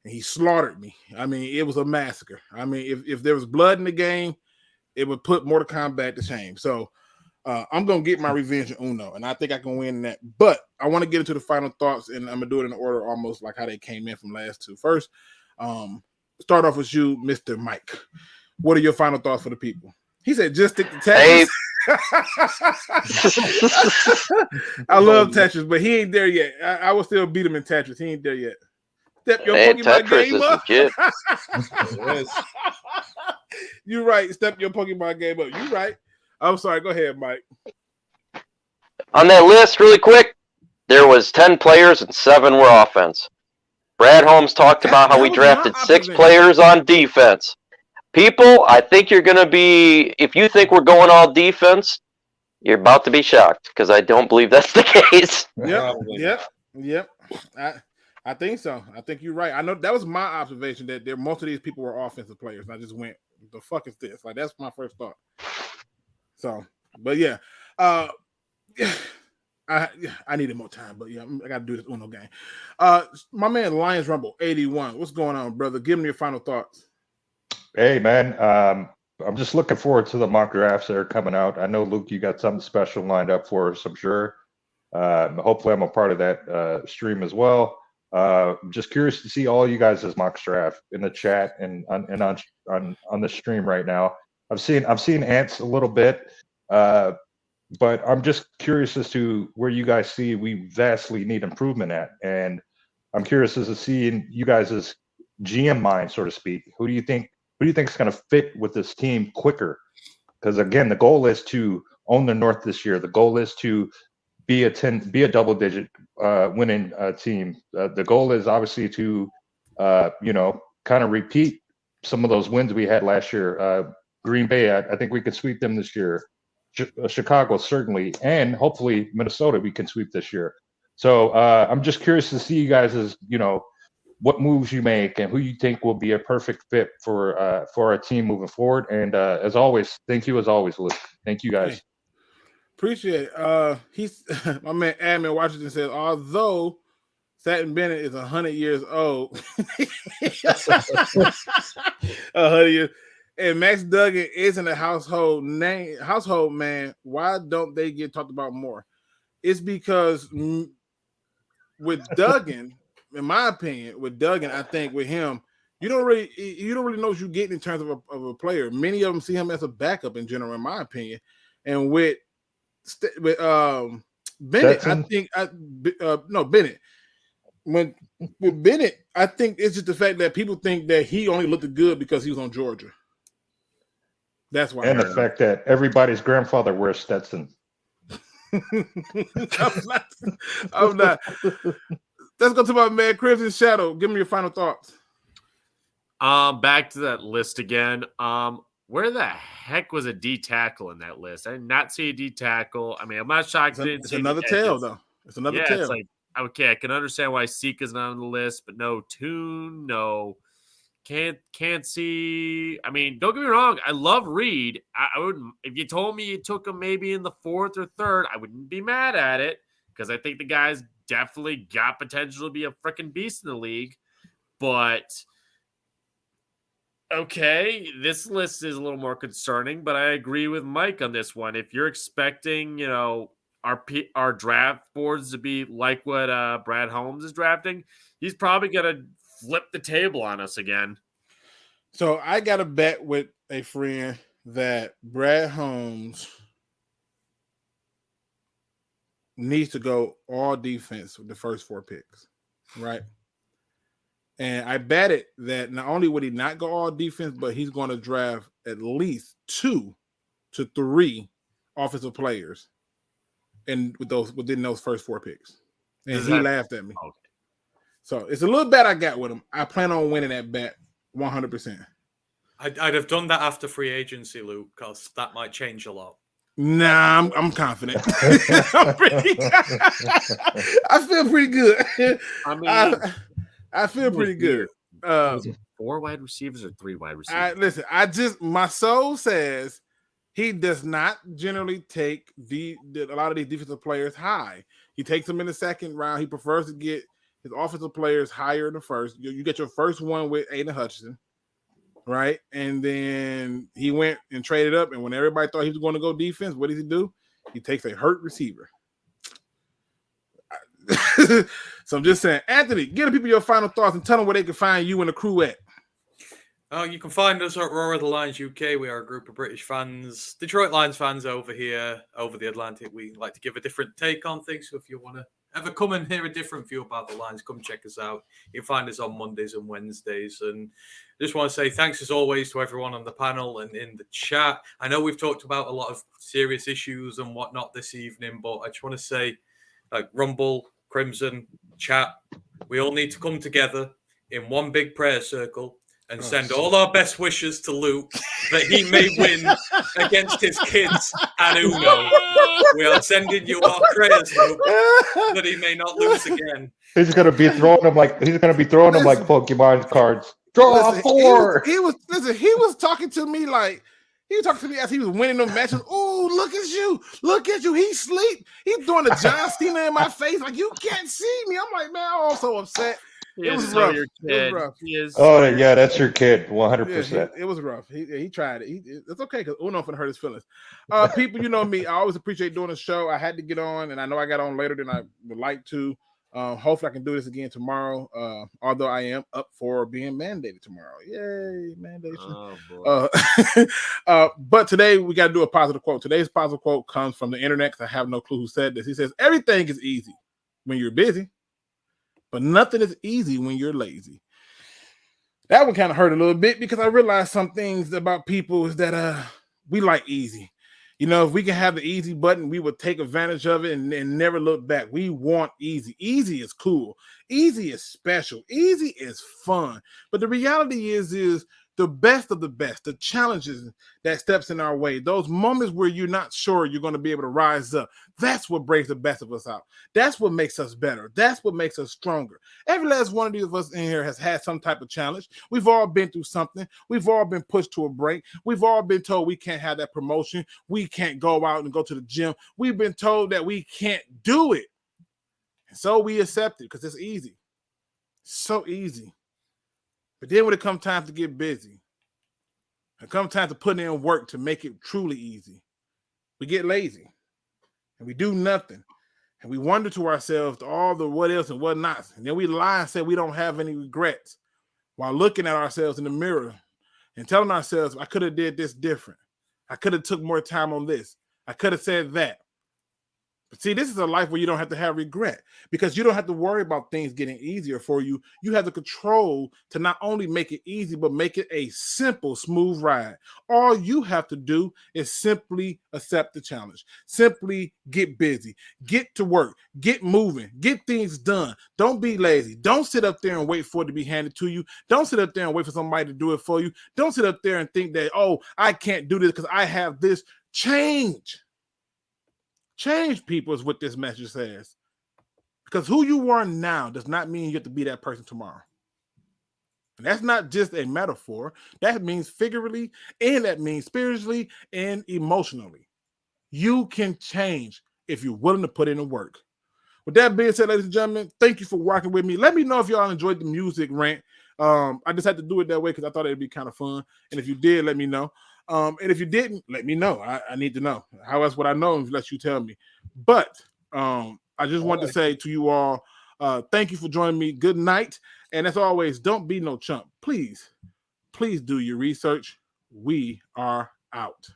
And he slaughtered me. I mean, it was a massacre. I mean, if there was blood in the game, it would put Mortal Kombat to shame. So I'm going to get my revenge in Uno, and I think I can win that. But I want to get into the final thoughts, and I'm going to do it in order almost like how they came in from last two. First, start off with you, Mr. Mike. What are your final thoughts for the people? He said, just stick to Tetris. I love Tetris, but he ain't there yet. I will still beat him in Tetris. He ain't there yet. Step your Pokemon game up. Yes. You're right. Step your Pokemon game up. You're right. I'm sorry. Go ahead, Mike. On that list, really quick, there was 10 players and 7 were offense. Brad Holmes talked about how we drafted 6 players on defense. People, I think you're going to be, if you think we're going all defense, You're about to be shocked because I don't believe that's the case. Yep. I think so. I think you're right. I know that was my observation that most of these people were offensive players. I just went, the fuck is this? Like that's my first thought. So, but yeah, I needed more time, but yeah, I got to do this Uno game. My man Lions Rumble 81. What's going on, brother? Give me your final thoughts. Hey, man. I'm just looking forward to the mock drafts that are coming out. I know, Luke, you got something special lined up for us, I'm sure. Hopefully, I'm a part of that stream as well. I'm just curious to see all you guys' mock draft in the chat and on the stream right now. I've seen Ants a little bit, but I'm just curious as to where you guys see we vastly need improvement at, and I'm curious as to seeing you guys' GM mind, so to speak. Who do you think is going to fit with this team quicker? Because again, the goal is to own the North this year. The goal is to be a double-digit winning team. The goal is obviously to, kind of repeat some of those wins we had last year. Green Bay, I think we could sweep them this year. Chicago certainly, and hopefully Minnesota we can sweep this year. So I'm just curious to see you guys what moves you make and who you think will be a perfect fit for our team moving forward. And as always, thank you as always, Luke. Thank you guys. Hey, appreciate it. He's my man Admin Washington says, although Satin Bennett is 100 years old, 100 years, and Max Duggan isn't a household man, why don't they get talked about more? It's because with Duggan, in my opinion, I think with him, you don't really know what you're getting in terms of a player. Many of them see him as a backup in general, in my opinion. And with Bennett, Stetson? I think Bennett. With Bennett, I think it's just the fact that people think that he only looked good because he was on Georgia. That's why. And the fact that everybody's grandfather wears Stetson. I'm not. Let's go to my man Crimson Shadow. Give me your final thoughts. Back to that list again. Where the heck was a D tackle in that list? I did not see a D tackle. I mean, I'm not shocked. It's another tail, though. It's another tail. It's like, okay, I can understand why Sika's not on the list, but no Tune, no. Can't see. I mean, don't get me wrong. I love Reed. I wouldn't. If you told me you took him maybe in the 4th or 3rd, I wouldn't be mad at it because I think the guy's definitely got potential to be a freaking beast in the league. But okay, this list is a little more concerning. But I agree with Mike on this one. If you're expecting, our draft boards to be like what Brad Holmes is drafting, he's probably gonna flip the table on us again. So I got a bet with a friend that Brad Holmes needs to go all defense with the first 4 picks, right? And I betted that not only would he not go all defense, but he's going to draft at least 2 to 3 offensive players and within those first 4 picks. And he laughed at me. Okay. So it's a little bet I got with him. I plan on winning that bet 100%. I'd have done that after free agency, Luke, because that might change a lot. Nah, I'm confident. I feel pretty good. I mean, I feel pretty good. Was it 4 wide receivers or 3 wide receivers? My soul says he does not generally take a lot of these defensive players high. He takes them in the 2nd round. He prefers to get his offensive players higher in the first. You get your first one with Aiden Hutchinson, right? And then he went and traded up. And when everybody thought he was going to go defense, what does he do? He takes a hurt receiver. So I'm just saying, Anthony, give the people your final thoughts and tell them where they can find you and the crew at. You can find us at Roar of the Lions UK. We are a group of British fans, Detroit Lions fans over here, over the Atlantic. We like to give a different take on things. So if you want to ever come and hear a different view about the Lions, come check us out. You can find us on Mondays and Wednesdays. And I just want to say thanks as always to everyone on the panel and in the chat. I know we've talked about a lot of serious issues and whatnot this evening, but I just want to say, like Rumble, Crimson, chat, we all need to come together in one big prayer circle and send all our best wishes to Luke that he may win against his kids at Uno. We are sending you our prayers, Luke, that he may not lose again. He's gonna be throwing them like Pokemon cards. Draw Listen, 4. He was talking to me like he was talking to me as he was winning them matches. Oh, look at you. He sleep. He's doing the John Cena in my face like you can't see me. I'm like, man, I'm all so upset. It was rough. It was rough. Oh yeah, that's your kid, 100%. Yeah, it was rough. He tried it. It's okay because Uno finna hurt his feelings. People, you know me. I always appreciate doing the show. I had to get on, and I know I got on later than I would like to. Hopefully, I can do this again tomorrow. Although I am up for being mandated tomorrow. Yay, mandation! Oh, but today we got to do a positive quote. Today's positive quote comes from the internet because I have no clue who said this. He says, "Everything is easy when you're busy, but nothing is easy when you're lazy." That one kind of hurt a little bit because I realized some things about people is that we like easy. You know, if we can have the easy button, we would take advantage of it and never look back. We want easy. Easy is cool. Easy is special. Easy is fun. But the reality is the best of the best, the challenges that steps in our way, those moments where you're not sure you're going to be able to rise up. That's what brings the best of us out. That's what makes us better. That's what makes us stronger. Every last one of these of us in here has had some type of challenge. We've all been through something. We've all been pushed to a break. We've all been told we can't have that promotion. We can't go out and go to the gym. We've been told that we can't do it. And so we accept it because it's easy. It's so easy. But then when it comes time to get busy, it comes time to put in work to make it truly easy, we get lazy and we do nothing. And we wonder to ourselves all the what else and what not. And then we lie and say we don't have any regrets while looking at ourselves in the mirror and telling ourselves, I could have did this different. I could have took more time on this. I could have said that. But see, this is a life where you don't have to have regret because you don't have to worry about things getting easier for you. You have the control to not only make it easy, but make it a simple, smooth ride. All you have to do is simply accept the challenge. Simply get busy, get to work, get moving, get things done. Don't be lazy. Don't sit up there and wait for it to be handed to you. Don't sit up there and wait for somebody to do it for you. Don't sit up there and think that, oh, I can't do this because I have this. Change. Change, people, is what this message says. Because who you are now does not mean you have to be that person tomorrow. And that's not just a metaphor. That means figuratively, and that means spiritually and emotionally. You can change if you're willing to put in the work. With that being said, ladies and gentlemen, thank you for rocking with me. Let me know if y'all enjoyed the music rant. I just had to do it that way because I thought it'd be kind of fun. And if you did, let me know. And if you didn't, let me know. I need to know. How else would I know unless you tell me? But I just want to say to you all, thank you for joining me. Good night. And as always, don't be no chump. Please do your research. We are out.